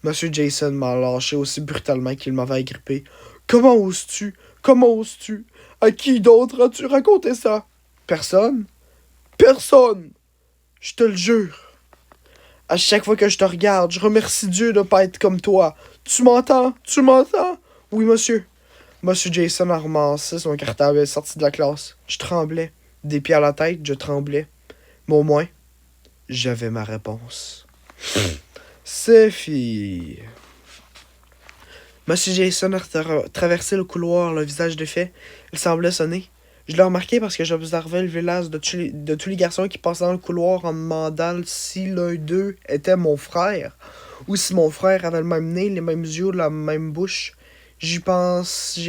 Monsieur Jason m'a lâché aussi brutalement qu'il m'avait agrippé. Comment oses-tu? Comment oses-tu? À qui d'autre as-tu raconté ça? Personne? Personne! Je te le jure. À chaque fois que je te regarde, je remercie Dieu de ne pas être comme toi. Tu m'entends? Tu m'entends? Oui, monsieur. Monsieur Jason a ramassé son cartable et est sorti de la classe. Je tremblais. Des pieds à la tête, je tremblais. Mais au moins, j'avais ma réponse. Sophie. Monsieur Jason a traversé le couloir, le visage défait. Il semblait sonner. Je l'ai remarqué parce que j'observais le village de tous les garçons qui passaient dans le couloir en me demandant si l'un d'eux était mon frère. Ou si mon frère avait le même nez, les mêmes yeux, la même bouche. J'y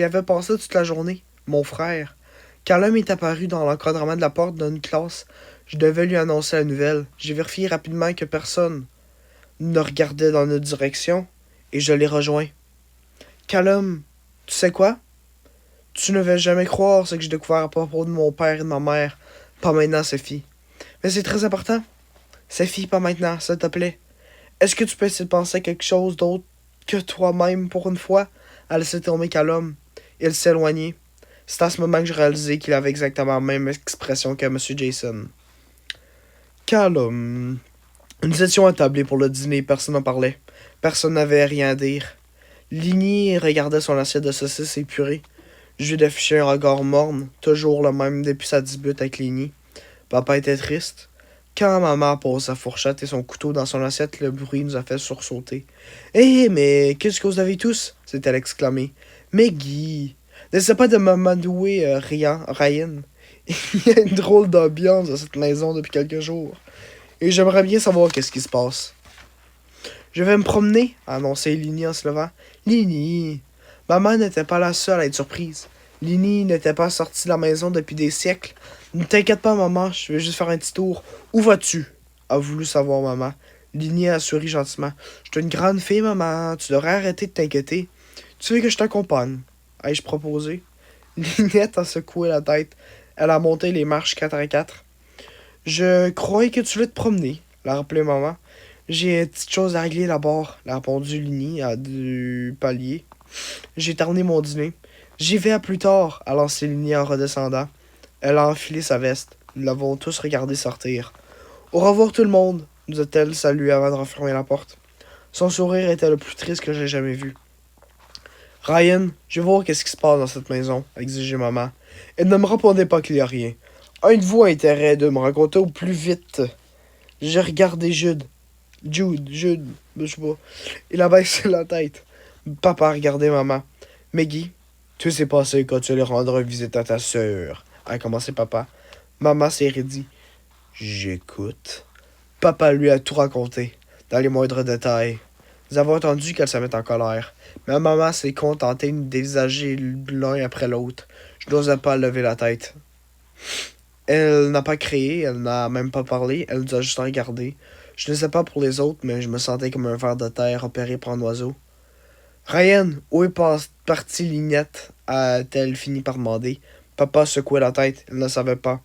avais pensé toute la journée. Mon frère. Quand l'homme est apparu dans l'encadrement de la porte d'une classe, je devais lui annoncer la nouvelle. J'ai vérifié rapidement que personne ne regardait dans notre direction et je l'ai rejoint. Callum, tu sais quoi? Tu ne vas jamais croire ce que j'ai découvert à propos de mon père et de ma mère. Pas maintenant, Sophie. Mais c'est très important. Sophie, pas maintenant, s'il te plaît. Est-ce que tu peux essayer de penser à quelque chose d'autre que toi-même pour une fois? Elle s'est tomber Callum. Il s'est éloigné. C'est à ce moment que j'ai réalisé qu'il avait exactement la même expression que M. Jason. Callum. Nous étions attablés pour le dîner, personne n'en parlait. Personne n'avait rien à dire. Ligny regardait son assiette de saucisses épurées. Je lui affichais un regard morne, toujours le même depuis sa dispute avec Ligny. Papa était triste. Quand maman pose sa fourchette et son couteau dans son assiette, le bruit nous a fait sursauter. « Hé, mais qu'est-ce que vous avez tous? » s'est-elle exclamée. « Mais Guy, n'essaie pas de m'amadouer, Ryan. Il y a une drôle d'ambiance dans cette maison depuis quelques jours. Et j'aimerais bien savoir qu'est-ce qui se passe. » « Je vais me promener, » a annoncé Ligny en se levant. « Ligny. » Maman n'était pas la seule à être surprise. Ligny n'était pas sortie de la maison depuis des siècles. « Ne t'inquiète pas, maman, je vais juste faire un petit tour. »« Où vas-tu? » a voulu savoir maman. Ligny a souri gentiment. « Je suis une grande fille, maman. Tu devrais arrêter de t'inquiéter. Tu veux que je t'accompagne? » ai-je proposé. Lignette a secoué la tête. Elle a monté les marches 4 à 4. « Je croyais que tu voulais te promener, » l'a rappelé maman. « J'ai une petite chose à régler là-bas, » l'a répondu Ligny à du palier. J'ai terminé mon dîner. J'y vais à plus tard, a lancé Ligny en redescendant. Elle a enfilé sa veste. Nous l'avons tous regardé sortir. Au revoir tout le monde, nous a-t-elle salué avant de refermer la porte. Son sourire était le plus triste que j'ai jamais vu. Ryan, je vais voir qu'est-ce qui se passe dans cette maison, a exigé maman. Elle ne me répondait pas qu'il y a rien. Un de vous a intérêt de me raconter au plus vite. J'ai regardé Jude, je sais pas. Il a baissé la tête. Papa a regardé maman. Maggie, tout s'est passé quand tu allais rendre visite à ta sœur, a commencé papa. Maman s'est raidie. J'écoute. Papa lui a tout raconté, dans les moindres détails. Nous avons entendu qu'elle se met en colère. Mais maman s'est contentée de dévisager l'un après l'autre. Je n'osais pas lever la tête. Elle n'a pas crié, elle n'a même pas parlé, elle nous a juste regardé. Je ne sais pas pour les autres, mais je me sentais comme un ver de terre opéré par un oiseau. Ryan, où est partie Lignette? A-t-elle fini par demander. Papa secouait la tête, il ne savait pas.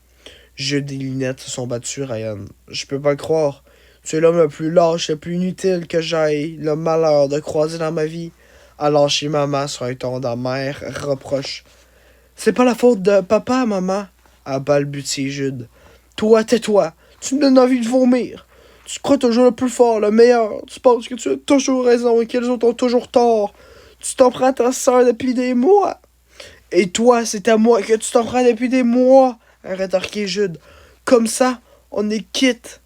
Jude et Lignette se sont battus, Ryan. Je peux pas le croire. Tu es l'homme le plus lâche, le plus inutile que j'aille le malheur de croiser dans ma vie. A lâché maman sur un ton d'amer reproche. C'est pas la faute de papa, maman, a balbutié Jude. Toi, tais-toi. Tu me donnes envie de vomir. Tu crois toujours le plus fort, le meilleur. Tu penses que tu as toujours raison et que les autres ont toujours tort. Tu t'en prends à ta soeur depuis des mois. Et toi, c'est à moi que tu t'en prends depuis des mois, a rétorqué Jude. Comme ça, on est quitte.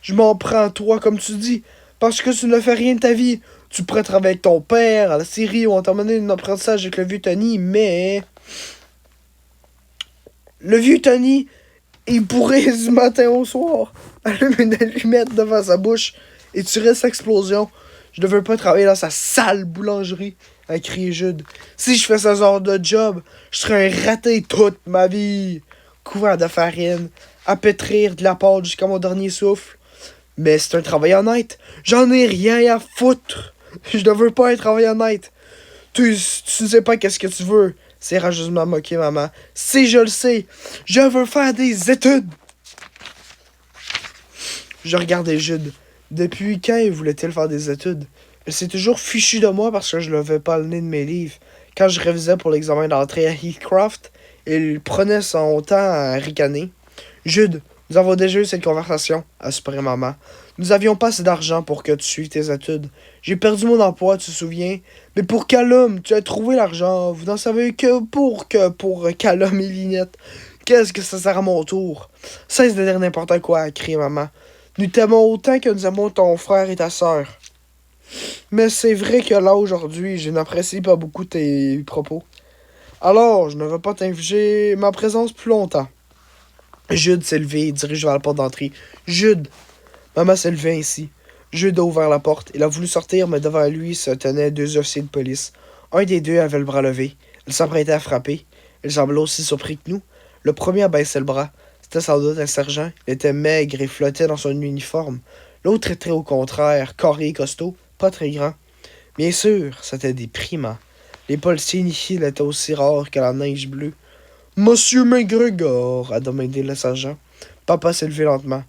Je m'en prends à toi, comme tu dis, parce que tu ne fais rien de ta vie. Tu pourrais travailler avec ton père à la Syrie ou en t'emmener un apprentissage avec le vieux Tony, mais... Le vieux Tony, il pourrait du matin au soir allumer une allumette devant sa bouche et tirer cette explosion. Je ne veux pas travailler dans sa sale boulangerie, a crié Jude. Si je fais ce genre de job, je serais un raté toute ma vie. Couvert de farine, à pétrir de la pâte jusqu'à mon dernier souffle. Mais c'est un travail honnête. J'en ai rien à foutre. Je ne veux pas un travail honnête. Tu ne sais pas qu'est-ce que tu veux. C'est rageusement moqué, maman. Si je le sais, je veux faire des études. Je regardais Jude. Depuis quand voulait-il faire des études? Elle s'est toujours fichue de moi parce que je ne levais pas le nez de mes livres. Quand je révisais pour l'examen d'entrée à Heathcroft, il prenait son temps à ricaner. Jude, Nous avons déjà eu cette conversation, assurait maman. Nous avions pas assez d'argent pour que tu suives tes études. J'ai perdu mon emploi, tu te souviens? Mais pour Callum, tu as trouvé l'argent. Vous n'en savez que pour Callum et Linette. Qu'est-ce que ça sert à mon tour? Cesse de dire n'importe quoi, criait maman. Nous t'aimons autant que nous aimons ton frère et ta sœur. Mais c'est vrai que là, aujourd'hui, je n'apprécie pas beaucoup tes propos. Alors, je ne veux pas t'infliger ma présence plus longtemps. Jude s'est levé et dirige vers la porte d'entrée. Jude! Maman s'est levée ainsi. Jude a ouvert la porte. Il a voulu sortir, mais devant lui se tenaient deux officiers de police. Un des deux avait le bras levé. Il s'apprêtait à frapper. Il semblait aussi surpris que nous. Le premier a baissé le bras. C'était sans doute un sergent. Il était maigre et flottait dans son uniforme. L'autre était au contraire, carré et costaud, pas très grand. Bien sûr, c'était des primats. Les policiers initiés étaient aussi rares que la neige bleue. Monsieur McGregor, a demandé le sergent. Papa s'est levé lentement.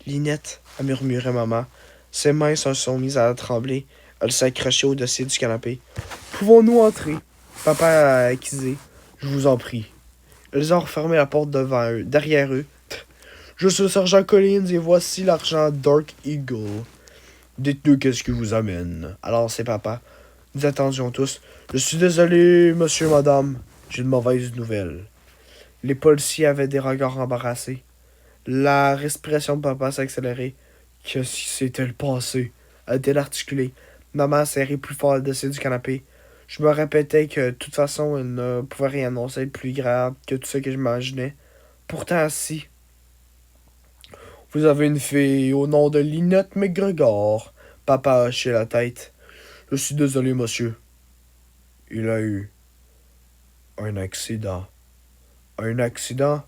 Linette, a murmuré maman. Ses mains se sont mises à trembler. Elle s'est accrochée au dossier du canapé. Pouvons-nous entrer? Papa a accusé. Je vous en prie. Ils ont refermé la porte derrière eux. Je suis le sergent Collins et voici l'argent Dark Eagle. Dites-nous qu'est-ce qui vous amène. Alors c'est papa. Nous attendions tous. Je suis désolé, monsieur, madame. J'ai une mauvaise nouvelle. Les policiers avaient des regards embarrassés. La respiration de papa s'est accélérée. Qu'est-ce qui s'est-il passé? A-t-elle articulé. Maman serrait plus fort le dessus du canapé. Je me répétais que, de toute façon, elle ne pouvait rien annoncer de plus grave que tout ce que j'imaginais. Pourtant, si. Vous avez une fille au nom de Linette McGregor. Papa a hoché la tête. Je suis désolé, monsieur. Il a eu un accident. Un accident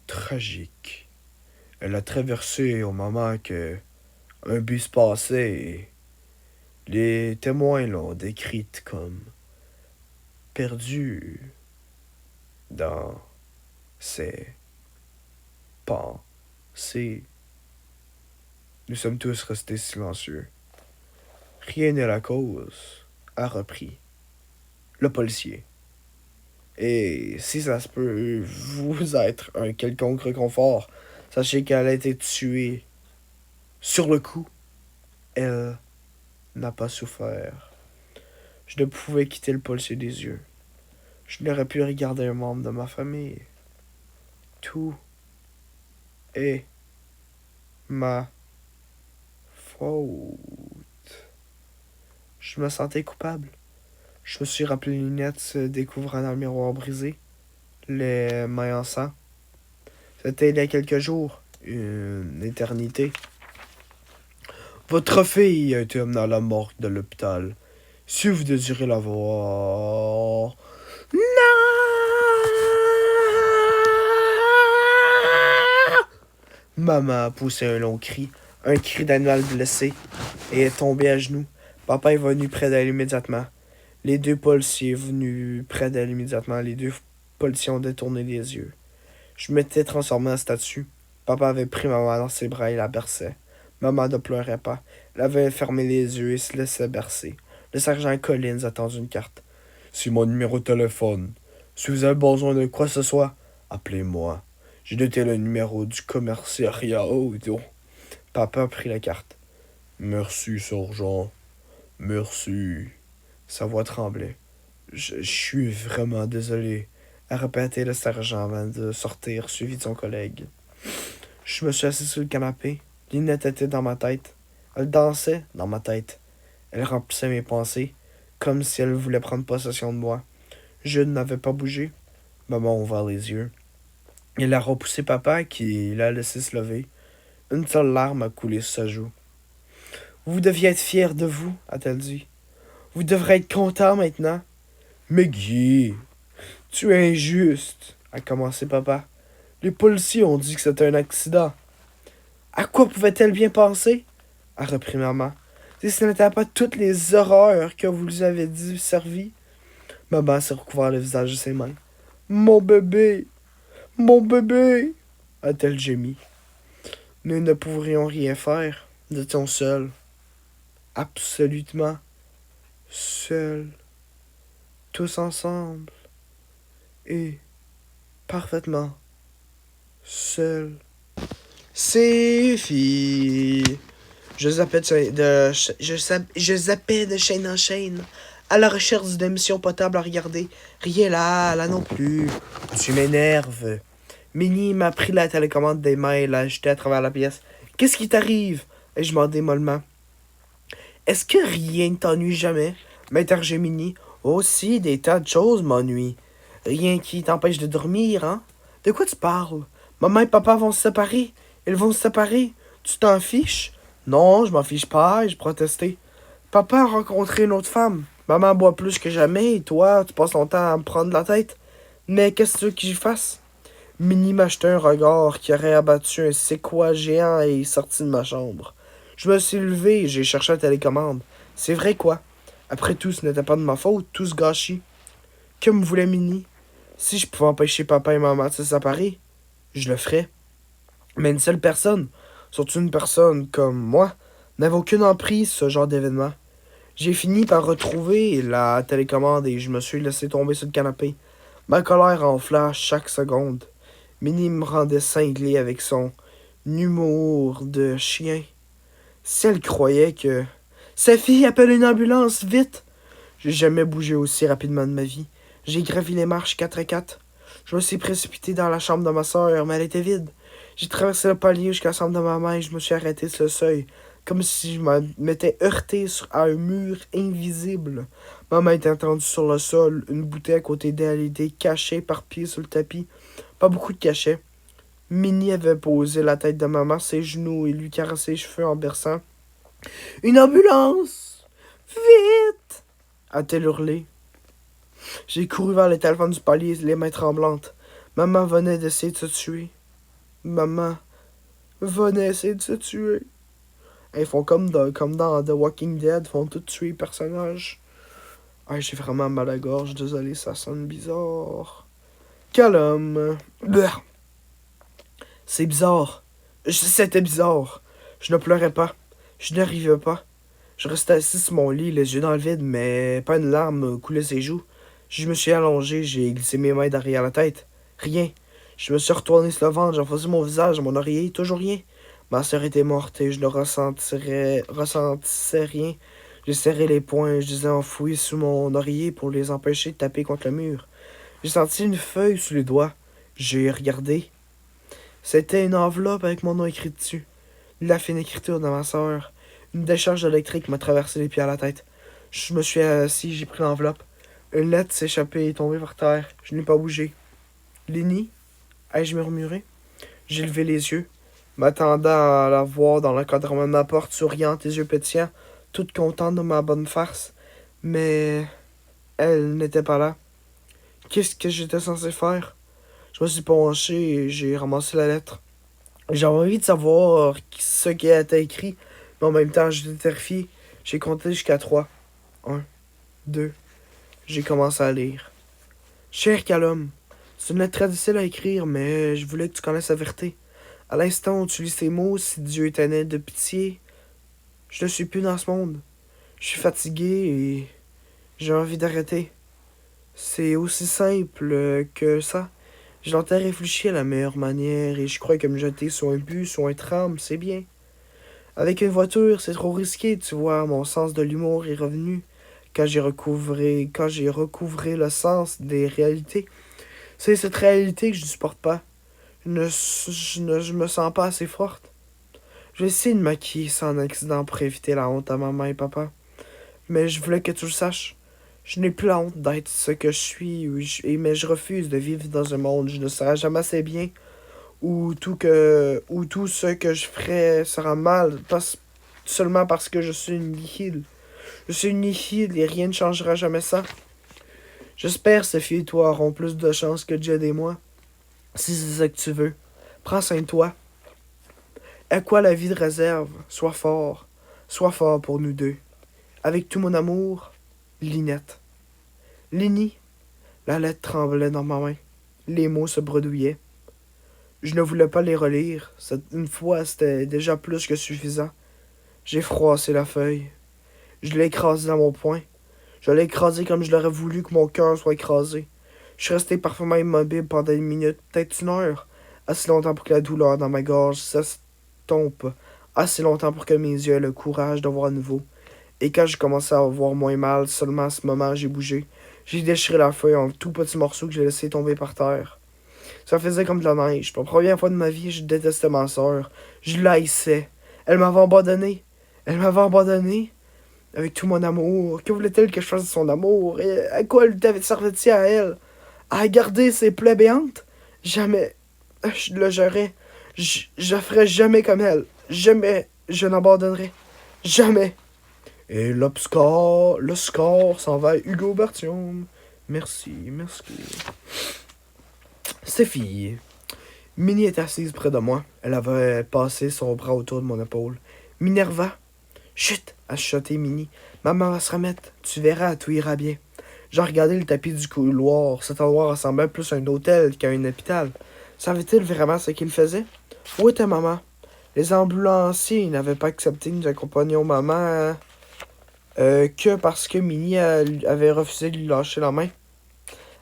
tragique. Elle a traversé au moment que un bus passait et les témoins l'ont décrite comme perdue dans ses pensées. Nous sommes tous restés silencieux. Rien n'est la cause, a repris le policier. Et si ça se peut vous être un quelconque réconfort, sachez qu'elle a été tuée sur le coup. Elle n'a pas souffert. Je ne pouvais quitter le policier des yeux. Je n'aurais pu regarder un membre de ma famille. Tout est ma faute. Je me sentais coupable. Je me suis rappelé Linette se découvrant dans le miroir brisé, les mains en sang. C'était il y a quelques jours, une éternité. Votre fille a été amenée à la morgue de l'hôpital. Si vous désirez la voir... Non! Maman a poussé un long cri, un cri d'animal blessé, et est tombée à genoux. Papa est venu près d'elle immédiatement. Les deux policiers venus près d'elle immédiatement. Les deux policiers ont détourné les yeux. Je m'étais transformé en statue. Papa avait pris maman dans ses bras et la berçait. Maman ne pleurait pas. Elle avait fermé les yeux et se laissait bercer. Le sergent Collins a tendu une carte. C'est mon numéro de téléphone. Si vous avez besoin de quoi que ce soit, appelez-moi. J'ai noté le numéro du commissariat auto. Papa a pris la carte. Merci, sergent. Merci. Sa voix tremblait. Je suis vraiment désolé, a répété le sergent avant de sortir, suivi de son collègue. Je me suis assis sur le canapé. Linette était dans ma tête. Elle dansait dans ma tête. Elle remplissait mes pensées, comme si elle voulait prendre possession de moi. Je n'avais pas bougé. Maman a ouvert les yeux. Elle a repoussé papa, qui l'a laissé se lever. Une seule larme a coulé sur sa joue. Vous deviez être fier de vous, a-t-elle dit. Vous devrez être content maintenant. Mais Guy, tu es injuste, a commencé papa. Les policiers ont dit que c'était un accident. À quoi pouvait-elle bien penser? A repris maman. Si ce n'était pas toutes les horreurs que vous lui avez dit servi. Maman s'est recouvert le visage de ses mains. Mon bébé, a-t-elle gémi. Nous ne pourrions rien faire, dit-on seul. Absolument seul. Tous ensemble. Et parfaitement seul. C'est fille. Je zappais je zappais de chaîne en chaîne, à la recherche d'une émission potable à regarder. Rien là non plus. Tu m'énerves. Minnie m'a pris la télécommande des mains et l'a jetée à travers la pièce. Qu'est-ce qui t'arrive? Et je demandai mollement. Est-ce que rien ne t'ennuie jamais? M'interrogeait Minnie. Aussi, des tas de choses m'ennuient. Rien qui t'empêche de dormir, hein? De quoi tu parles? Maman et papa vont se séparer. Ils vont se séparer. Tu t'en fiches? Non, je m'en fiche pas, ai-je protesté. Papa a rencontré une autre femme. Maman boit plus que jamais et toi, tu passes ton temps à me prendre la tête. Mais qu'est-ce que tu veux que j'y fasse? Minnie m'a jeté un regard qui aurait abattu un séquoia géant et est sorti de ma chambre. Je me suis levé et j'ai cherché la télécommande. C'est vrai quoi? Après tout, ce n'était pas de ma faute, tout ce gâchis. Que me voulait Minnie? Si je pouvais empêcher papa et maman de se séparer, je le ferais. Mais une seule personne, surtout une personne comme moi, n'avait aucune emprise sur ce genre d'événement. J'ai fini par retrouver la télécommande et je me suis laissé tomber sur le canapé. Ma colère enfla chaque seconde. Minnie me rendait cinglé avec son humour de chien. Si elle croyait que... Sa fille appelle une ambulance, vite! J'ai jamais bougé aussi rapidement de ma vie. J'ai gravi les marches 4 à 4. Je me suis précipité dans la chambre de ma soeur, mais elle était vide. J'ai traversé le palier jusqu'à la chambre de ma mère et je me suis arrêté sur le seuil, comme si je m'étais heurté à un mur invisible. Maman était étendue sur le sol, une bouteille à côté d'elle était cachée par pied sur le tapis. Pas beaucoup de cachets. Minnie avait posé la tête de maman sur ses genoux et lui caressé les cheveux en berçant. « Une ambulance! Vite! » a-t-elle hurlé. J'ai couru vers le téléphone du palier, les mains tremblantes. Maman venait d'essayer de se tuer. Maman venait essayer de se tuer. Ils font comme dans The Walking Dead, font tout tuer les personnages. Ah, j'ai vraiment mal à la gorge, désolé, ça sonne bizarre. Quel homme. Bleh. C'est bizarre. C'était bizarre. Je ne pleurais pas. Je n'arrivais pas. Je restais assis sur mon lit, les yeux dans le vide, mais pas une larme coulait ses joues. Je me suis allongé, j'ai glissé mes mains derrière la tête. Rien. Je me suis retourné sur le ventre, j'enfonçais mon visage, mon oreiller, toujours rien. Ma sœur était morte et je ne ressentissais rien. J'ai serré les poings, je les ai enfouis sous mon oreiller pour les empêcher de taper contre le mur. J'ai senti une feuille sous les doigts. J'ai regardé. C'était une enveloppe avec mon nom écrit dessus. La fine écriture de ma sœur. Une décharge électrique m'a traversé les pieds à la tête. Je me suis assis, j'ai pris l'enveloppe. Une lettre s'est échappée et est tombée par terre. Je n'ai pas bougé. Lénie? Ai-je murmuré? J'ai levé les yeux, m'attendant à la voir dans l'encadrement de ma porte, souriante, les yeux pétillants, toute contente de ma bonne farce. Mais elle n'était pas là. Qu'est-ce que j'étais censé faire? Je me suis penché et j'ai ramassé la lettre. J'avais envie de savoir ce qui était écrit, mais en même temps, j'étais terrifié. J'ai compté jusqu'à 3. 1, 2. J'ai commencé à lire. Cher Callum, c'est une lettre très difficile à écrire, mais je voulais que tu connaisses la vérité. À l'instant où tu lis ces mots, si Dieu était né de pitié, je ne suis plus dans ce monde. Je suis fatigué et j'ai envie d'arrêter. C'est aussi simple que ça. J'ai longtemps réfléchi à la meilleure manière et je crois que me jeter sur un bus ou un tram, c'est bien. Avec une voiture, c'est trop risqué, tu vois, mon sens de l'humour est revenu. Quand j'ai recouvré le sens des réalités, c'est cette réalité que je ne supporte pas. Je me sens pas assez forte. Je vais essayer de me maquiller sans accident pour éviter la honte à maman et papa. Mais je voulais que tu le saches. Je n'ai plus la honte d'être ce que je suis, mais je refuse de vivre dans un monde où je ne serai jamais assez bien, où tout ce que je ferai sera mal, seulement parce que je suis une nihil. Je suis une nihil et rien ne changera jamais ça. J'espère, Sophie et toi auront plus de chance que Jed et moi. Si c'est ça que tu veux, prends soin de toi. À quoi la vie te réserve, sois fort pour nous deux. Avec tout mon amour, Linette. Lénie, la lettre tremblait dans ma main. Les mots se bredouillaient. Je ne voulais pas les relire. Une fois, c'était déjà plus que suffisant. J'ai froissé la feuille. Je l'ai écrasée dans mon poing. Je l'ai écrasée comme je l'aurais voulu que mon cœur soit écrasé. Je suis resté parfaitement immobile pendant une minute, peut-être une heure. Assez longtemps pour que la douleur dans ma gorge cesse tombe pas assez longtemps pour que mes yeux aient le courage de voir à nouveau. Et quand j'ai commencé à avoir moins mal, seulement à ce moment, j'ai bougé. J'ai déchiré la feuille en tout petits morceaux que j'ai laissé tomber par terre. Ça faisait comme de la neige. Pour la première fois de ma vie, je détestais ma sœur. Je l'haïssais. Elle m'avait abandonné. Elle m'avait abandonné avec tout mon amour. Que voulait-elle que je fasse de son amour? Et à quoi servait-il à elle? À garder ses plaies béantes? Jamais. Je le jurerais. Je ferais jamais comme elle. Jamais je n'abandonnerai. Jamais. Et le score s'en va à Hugo Bertium. Merci, merci. Stéphie. Minnie était assise près de moi. Elle avait passé son bras autour de mon épaule. Minerva. Chut, a chuchoté Minnie. Maman va se remettre. Tu verras, tout ira bien. J'ai regardé le tapis du couloir. Cet endroit ressemblait plus à un hôtel qu'à un hôpital. Savait-il vraiment ce qu'il faisait? Où était maman? Les ambulanciers n'avaient pas accepté que nous accompagnions maman que parce que Minnie avait refusé de lui lâcher la main.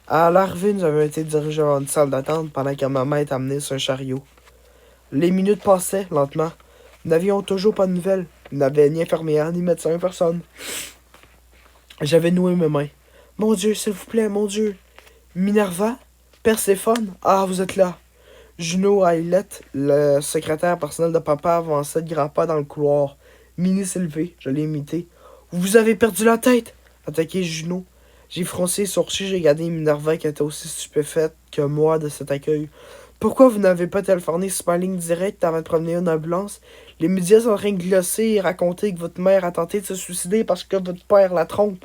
À l'arrivée, nous avions été dirigés vers une salle d'attente pendant que maman était amenée sur un chariot. Les minutes passaient lentement. Nous n'avions toujours pas de nouvelles. Nous n'avions ni infirmière, ni médecin, personne. J'avais noué mes mains. Mon Dieu, s'il vous plaît, mon Dieu. Minerva? Perséphone? Ah, vous êtes là. Juno Ailette, le secrétaire personnel de papa, avançait de grands pas dans le couloir. Minnie s'est levée. Je l'ai imité. Vous avez perdu la tête! Attaqué Juno. J'ai froncé les sourcils, j'ai regardé Minerva qui était aussi stupéfaite que moi de cet accueil. Pourquoi vous n'avez pas téléphoné sur ma ligne directe avant de promener une ambulance? Les médias sont en train de glosser et raconter que votre mère a tenté de se suicider parce que votre père la trompe.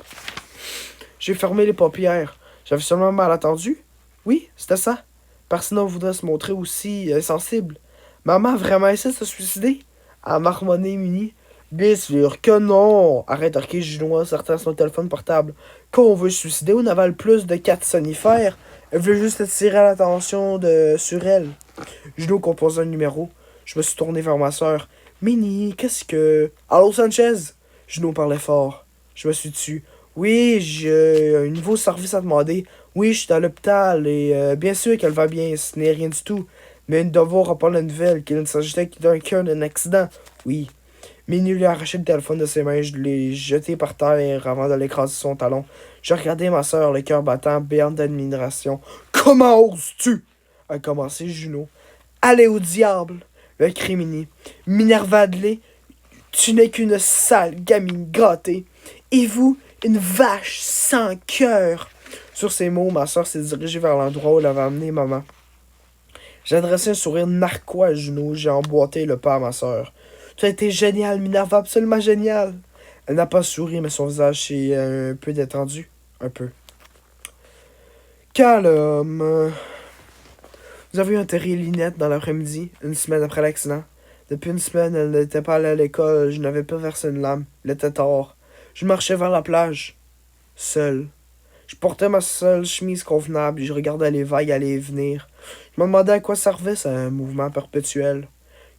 J'ai fermé les paupières. J'avais seulement mal attendu? Oui, c'était ça. Personne ne voudrait se montrer aussi insensible. Maman a vraiment essayé de se suicider? A marmonné Minnie. Bien sûr que non! Arrête d'arquer Juno, certains son téléphone portable. Quand on veut se suicider, on avale plus de 4 sonifères. Elle veut juste attirer l'attention sur elle. Juno compose un numéro. Je me suis tourné vers ma soeur. Minnie, qu'est-ce que... Allô, Sanchez? Juno parlait fort. Je me suis dessus. Oui, j'ai un nouveau service à demander. Oui, je suis à l'hôpital et bien sûr qu'elle va bien, ce n'est rien du tout. Mais une devoir à pas la nouvelle qu'il ne s'agissait que d'un cœur d'un accident. Oui. Minnie lui a arraché le téléphone de ses mains, je l'ai jeté par terre avant de l'écraser son talon. Je regardais ma soeur, le cœur battant, béante d'admiration. Comment oses-tu? A commencé Juno. Allez au diable! Le cri Minnie. Minerva Adley, tu n'es qu'une sale gamine gâtée. Et vous, une vache sans cœur. Sur ces mots, ma soeur s'est dirigée vers l'endroit où elle avait amené maman. J'ai adressé un sourire narquois à Juno, j'ai emboîté le pas à ma soeur. Tu as été génial, Minerva, absolument génial. Elle n'a pas souri, mais son visage s'est un peu détendu. Un peu. Calme. Nous avions enterré Linette dans l'après-midi, une semaine après l'accident. Depuis une semaine, elle n'était pas allée à l'école, je n'avais pas versé une lame. Il était tard. Je marchais vers la plage. Seul. Je portais ma seule chemise convenable et je regardais les vagues aller et venir. Je me demandais à quoi servait ce mouvement perpétuel.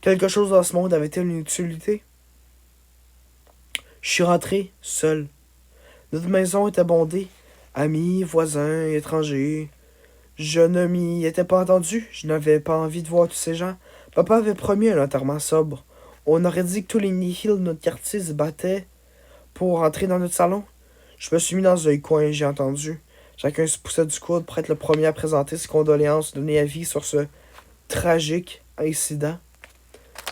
Quelque chose dans ce monde avait-il une utilité? Je suis rentré, seul. Notre maison était bondée. Amis, voisins, étrangers. Je ne m'y étais pas entendu. Je n'avais pas envie de voir tous ces gens. Papa avait promis un enterrement sobre. On aurait dit que tous les nihiles de notre quartier se battaient pour entrer dans notre salon. Je me suis mis dans un coin et j'ai entendu. Chacun se poussait du coude pour être le premier à présenter ses condoléances, donner avis sur ce tragique incident.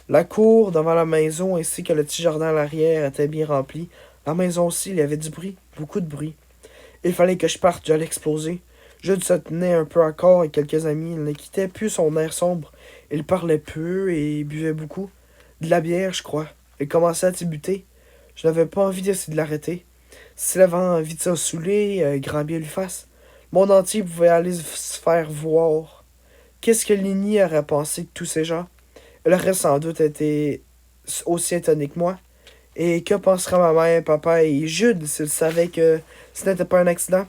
La cour devant la maison ainsi que le petit jardin à l'arrière étaient bien remplis. La maison aussi, il y avait du bruit, beaucoup de bruit. Il fallait que je parte, j'allais exploser. Jude se tenait un peu encore avec quelques amis. Il ne quittait plus son air sombre. Il parlait peu et buvait beaucoup. De la bière, je crois. Il commençait à tibuter. Je n'avais pas envie d'essayer de l'arrêter. S'il avait envie de se saouler, grand bien lui fasse. Le monde entier pouvait aller se faire voir. Qu'est-ce que Lini aurait pensé de tous ces gens? Elle aurait sans doute été aussi étonnée que moi. Et que penseraient ma mère, papa et Jude s'ils savaient que ce n'était pas un accident?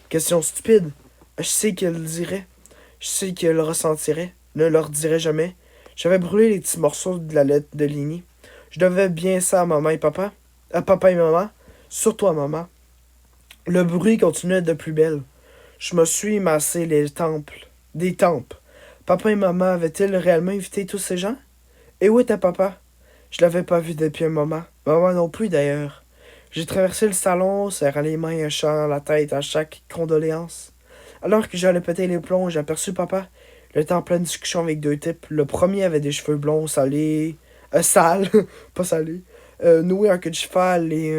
Question stupide. Je sais qu'ils le diraient. Je sais qu'ils le ressentiraient. Ne leur dirais jamais. J'avais brûlé les petits morceaux de la lettre de Lini. Je devais bien ça à maman et papa. À papa et maman. Surtout à maman. Le bruit continuait de plus belle. Je me suis massé les tempes. Des tempes. Papa et maman avaient-ils réellement invité tous ces gens? Et où était papa? Je l'avais pas vu depuis un moment. Maman non plus, d'ailleurs. J'ai traversé le salon, serrant les mains et hochant la tête à chaque condoléance. Alors que j'allais péter les plombs, j'ai aperçu papa. Il était en pleine discussion avec deux types. Le premier avait des cheveux blonds salés. Sales, pas salés. Noués en queue de cheval et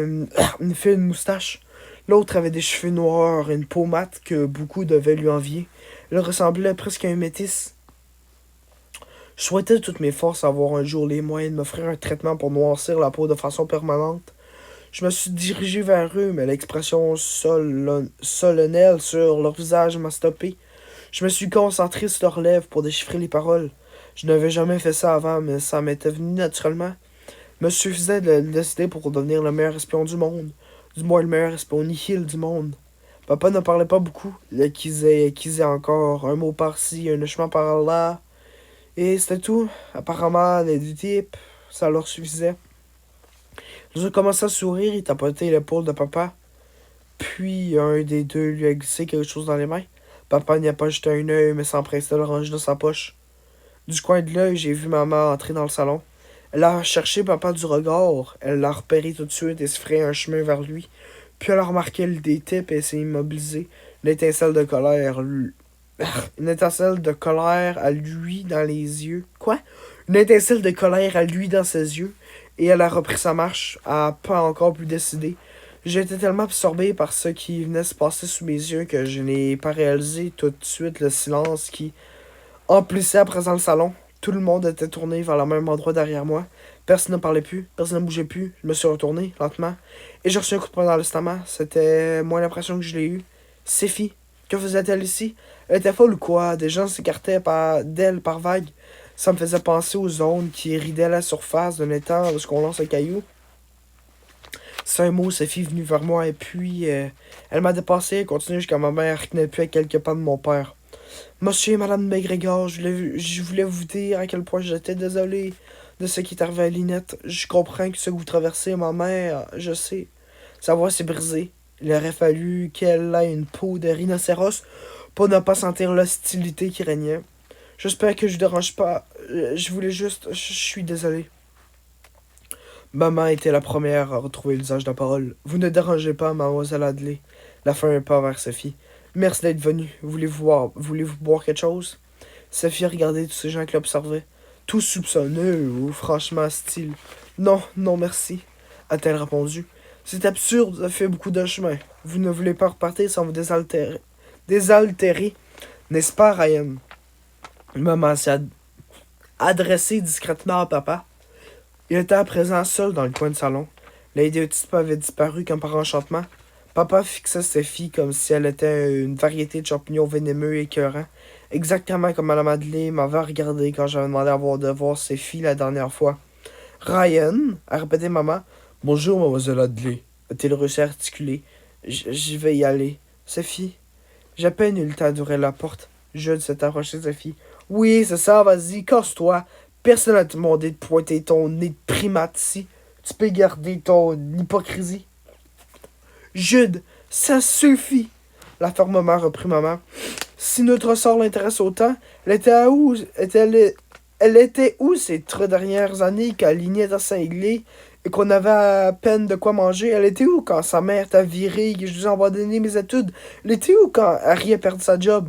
une fine moustache. L'autre avait des cheveux noirs et une peau mate que beaucoup devaient lui envier. Il ressemblait presque à un métis. Je souhaitais de toutes mes forces avoir un jour les moyens de m'offrir un traitement pour noircir la peau de façon permanente. Je me suis dirigé vers eux, mais l'expression solennelle sur leur visage m'a stoppé. Je me suis concentré sur leurs lèvres pour déchiffrer les paroles. Je n'avais jamais fait ça avant, mais ça m'était venu naturellement. Il me suffisait de le décider pour devenir le meilleur espion du monde. Du moins le meilleur espion nihil du monde. Papa ne parlait pas beaucoup. Il accusait encore un mot par-ci, un hochement par-là. Et c'était tout. Apparemment, les deux types, ça leur suffisait. Ils ont commencé à sourire et tapoter l'épaule de papa. Puis un des deux lui a glissé quelque chose dans les mains. Papa n'y a pas jeté un œil, mais s'empressa de le ranger dans sa poche. Du coin de l'œil, j'ai vu maman entrer dans le salon. Elle a cherché papa du regard. Elle l'a repéré tout de suite et se ferait un chemin vers lui. Puis elle a remarqué le des types et s'est immobilisée. Une étincelle de colère. Une étincelle de colère à lui dans les yeux. Quoi? Une étincelle de colère à lui dans ses yeux. Et elle a repris sa marche, à pas encore plus décidé. J'étais tellement absorbé par ce qui venait se passer sous mes yeux que je n'ai pas réalisé tout de suite le silence qui emplissait à présent le salon. Tout le monde était tourné vers le même endroit derrière moi. Personne ne parlait plus, personne ne bougeait plus. Je me suis retourné, lentement, et j'ai reçu un coup de poing dans l'estomac. C'était moins l'impression que je l'ai eue. Séphie, que faisait-elle ici? Elle était folle ou quoi? Des gens s'écartaient d'elle par vagues. Ça me faisait penser aux zones qui ridaient la surface d'un étang lorsqu'on lance un caillou. C'est un mot, Sophie est venue vers moi et puis elle m'a dépassé et continué jusqu'à ma mère qui n'est plus à quelques pas de mon père. Monsieur et Madame McGregor, je voulais vous dire à quel point j'étais désolé de ce qui est arrivé à Linette. Je comprends que ce que vous traversez, ma mère, je sais. Sa voix s'est brisée. Il aurait fallu qu'elle ait une peau de rhinocéros pour ne pas sentir l'hostilité qui régnait. J'espère que je ne dérange pas. Je voulais juste... Je suis désolé. Maman était la première à retrouver l'usage de la parole. Vous ne dérangez pas, mademoiselle Adley. La fin un pas vers Sophie. Merci d'être venue. Voulez-vous boire quelque chose? Sophie a regardé tous ces gens qui l'observaient. Tous soupçonneux ou franchement hostiles. Non, non, merci, a-t-elle répondu. C'est absurde, ça fait beaucoup de chemin. Vous ne voulez pas repartir sans vous désaltérer, n'est-ce pas, Ryan? Maman s'est adressée discrètement à papa. Il était à présent seul dans le coin du salon. L'idiotype avait disparu comme par enchantement. Papa fixait Sophie comme si elle était une variété de champignons venimeux et écœurants, exactement comme Mme Adley m'avait regardé quand j'avais demandé de voir Sophie la dernière fois. Ryan, a répété maman. Bonjour, mademoiselle Adley, a-t-il réussi à articuler. J'y vais y aller. Sophie, j'ai à peine eu le temps d'ouvrir la porte. Jude s'est approché de Sophie. Oui, c'est ça, vas-y, casse-toi. Personne n'a demandé de pointer ton nez de primate ici. Tu peux garder ton hypocrisie. Jude, ça suffit. La ferme maman reprit maman. Si notre sort l'intéresse autant, elle était où ces 3 dernières années qu'elle lignait à Saint-Glé et qu'on avait à peine de quoi manger? Elle était où quand sa mère t'a viré et que je lui ai abandonné mes études? Elle était où quand Harry a perdu sa job?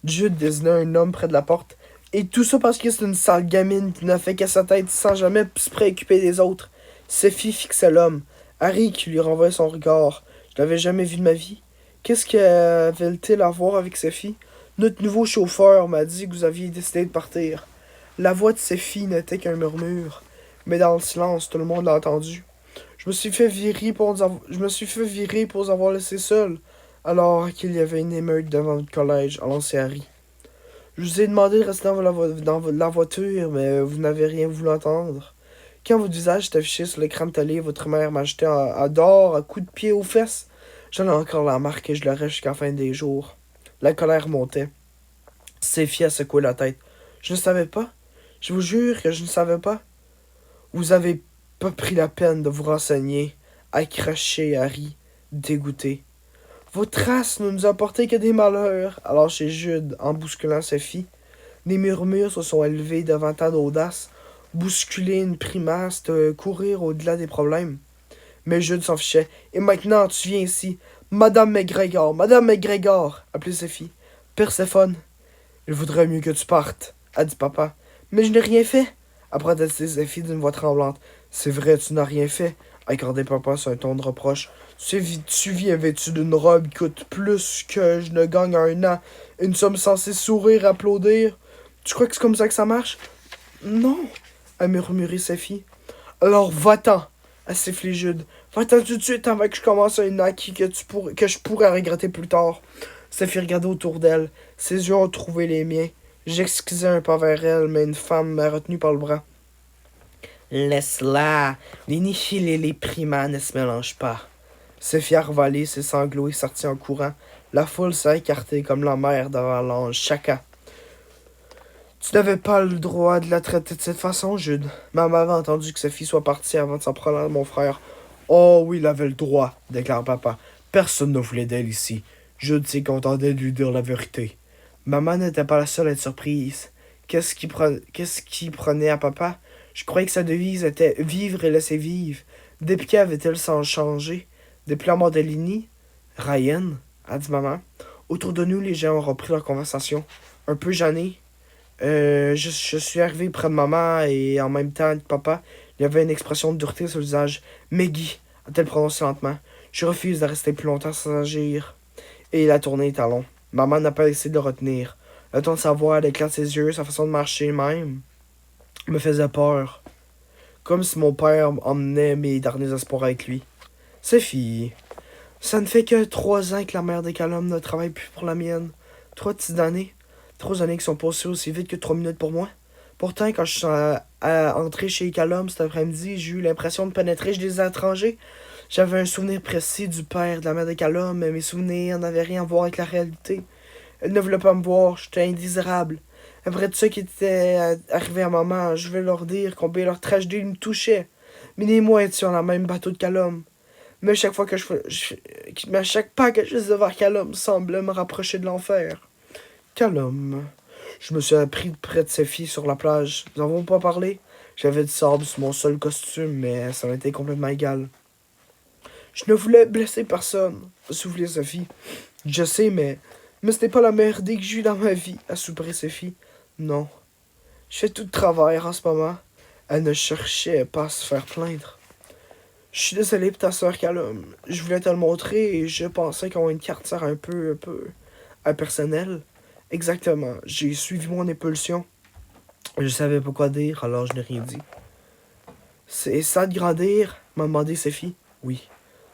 Jude désigna un homme près de la porte. Et tout ça parce que c'est une sale gamine qui n'a fait qu'à sa tête sans jamais se préoccuper des autres. Sophie fixait l'homme. Harry qui lui renvoyait son regard. Je l'avais jamais vu de ma vie. Qu'est-ce qu'avait-il à voir avec Sophie? Notre nouveau chauffeur m'a dit que vous aviez décidé de partir. La voix de Sophie n'était qu'un murmure. Mais dans le silence, tout le monde l'a entendu. Je me suis fait virer pour vous avoir laissé seul, alors qu'il y avait une émeute devant le collège, a lancé Harry. Je vous ai demandé de rester dans la voiture, mais vous n'avez rien voulu entendre. Quand votre visage est affiché sur l'écran de télé, votre mère m'a jeté à dehors à coups de pied aux fesses. J'en ai encore la marque et je l'aurai jusqu'à la fin des jours. La colère montait. Sophie a secoué la tête. Je ne savais pas. Je vous jure que je ne savais pas. Vous avez pas pris la peine de vous renseigner, a craché Harry, dégoûté. Vos traces ne nous apportaient que des malheurs, alors chez Jude, en bousculant Sophie. Des murmures se sont élevés devant tant d'audace. Bousculer une primace, te courir au-delà des problèmes. Mais Jude s'en fichait. Et maintenant, tu viens ici. Madame McGregor, appelait Sophie. Perséphone, il vaudrait mieux que tu partes, a dit papa. Mais je n'ai rien fait, a protesté Sophie d'une voix tremblante. C'est vrai, tu n'as rien fait, a accordé papa sur un ton de reproche. Tu viens vêtu d'une robe qui coûte plus que je ne gagne en un an. Une somme censée sourire, applaudir. Tu crois que c'est comme ça que ça marche? Non, a murmuré Sophie. Alors va-t'en, a sifflé Jude. Va-t'en tout de suite avant que je commence un acquis que je pourrais regretter plus tard. Sophie regardait autour d'elle. Ses yeux ont trouvé les miens. J'excusais un pas vers elle, mais une femme m'a retenu par le bras. Laisse-la. Les Nichil et les primas ne se mélangent pas. Sophie a revalé ses sanglots et sortit en courant. La foule s'est écartée comme la mer devant l'ange Chaka. Tu n'avais pas le droit de la traiter de cette façon, Jude. Maman avait entendu que Sophie soit partie avant de s'en prendre à mon frère. Oh oui, il avait le droit, déclare papa. Personne ne voulait d'elle ici. Jude s'est contenté de lui dire la vérité. Maman n'était pas la seule à être surprise. Qu'est-ce qui prenait à papa? Je croyais que sa devise était vivre et laisser vivre. Depuis quand avait-elle sans changer? Depuis la mort de Lini? Ryan, a dit maman. Autour de nous, les gens ont repris leur conversation. Un peu gêné. Je suis arrivé près de maman et en même temps que papa, il y avait une expression de dureté sur le visage. Maggie, a-t-elle prononcé lentement. Je refuse de rester plus longtemps sans agir. Et il a tourné les talons. Maman n'a pas essayé de le retenir. Le ton de sa voix, l'éclat de ses yeux, sa façon de marcher même, me faisait peur. Comme si mon père emmenait mes derniers espoirs avec lui. Sophie, ça ne fait que 3 ans que la mère des Callum ne travaille plus pour la mienne. 3 petites années. 3 années qui sont passées aussi vite que 3 minutes pour moi. Pourtant, quand je suis entré chez Callum cet après-midi, j'ai eu l'impression de pénétrer chez des étrangers. J'avais un souvenir précis du père de la mère de Callum, mais mes souvenirs n'avaient rien à voir avec la réalité. Elle ne voulait pas me voir, j'étais indésirable. Après tout ça qui était arrivé à maman, je vais leur dire combien leur tragédie me touchait. Mais et moi étions dans le même bateau de Callum. Mais chaque fois que mais à chaque pas que je faisais vers Callum semblait me rapprocher de l'enfer. Callum. Je me suis appris près de Sophie sur la plage. Nous n'avons pas parlé. J'avais du sable sur mon seul costume, mais ça m'était complètement égal. Je ne voulais blesser personne, a soufflé Sophie. Je sais, mais ce n'est pas la meilleure idée que j'ai eue dans ma vie, a soupiré Sophie. Non. Je fais tout de travers en ce moment. Elle ne cherchait pas à se faire plaindre. Je suis désolé pour ta soeur Callum. Je voulais te le montrer et je pensais qu'avoir une carte sert un peu impersonnelle. Exactement. J'ai suivi mon impulsion. Je savais pas quoi dire, alors je n'ai rien dit. C'est ça de grandir, m'a demandé Sophie. Oui.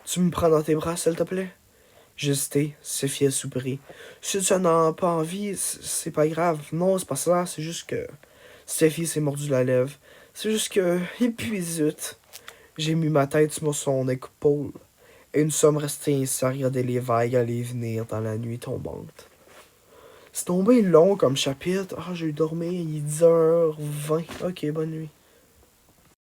Tu me prends dans tes bras, s'il te plaît? J'hésitais. Sophie a soupiré. Si tu n'en as pas envie, c'est pas grave. Non, c'est pas ça. C'est juste que... Sophie s'est mordu la lèvre. C'est juste que... Et puis zut. J'ai mis ma tête sur son épaule. Et nous sommes restés ainsi à regarder les vagues aller venir dans la nuit tombante. C'est tombé long comme chapitre. Ah, j'ai dormi, il est 10h20. Ok, bonne nuit.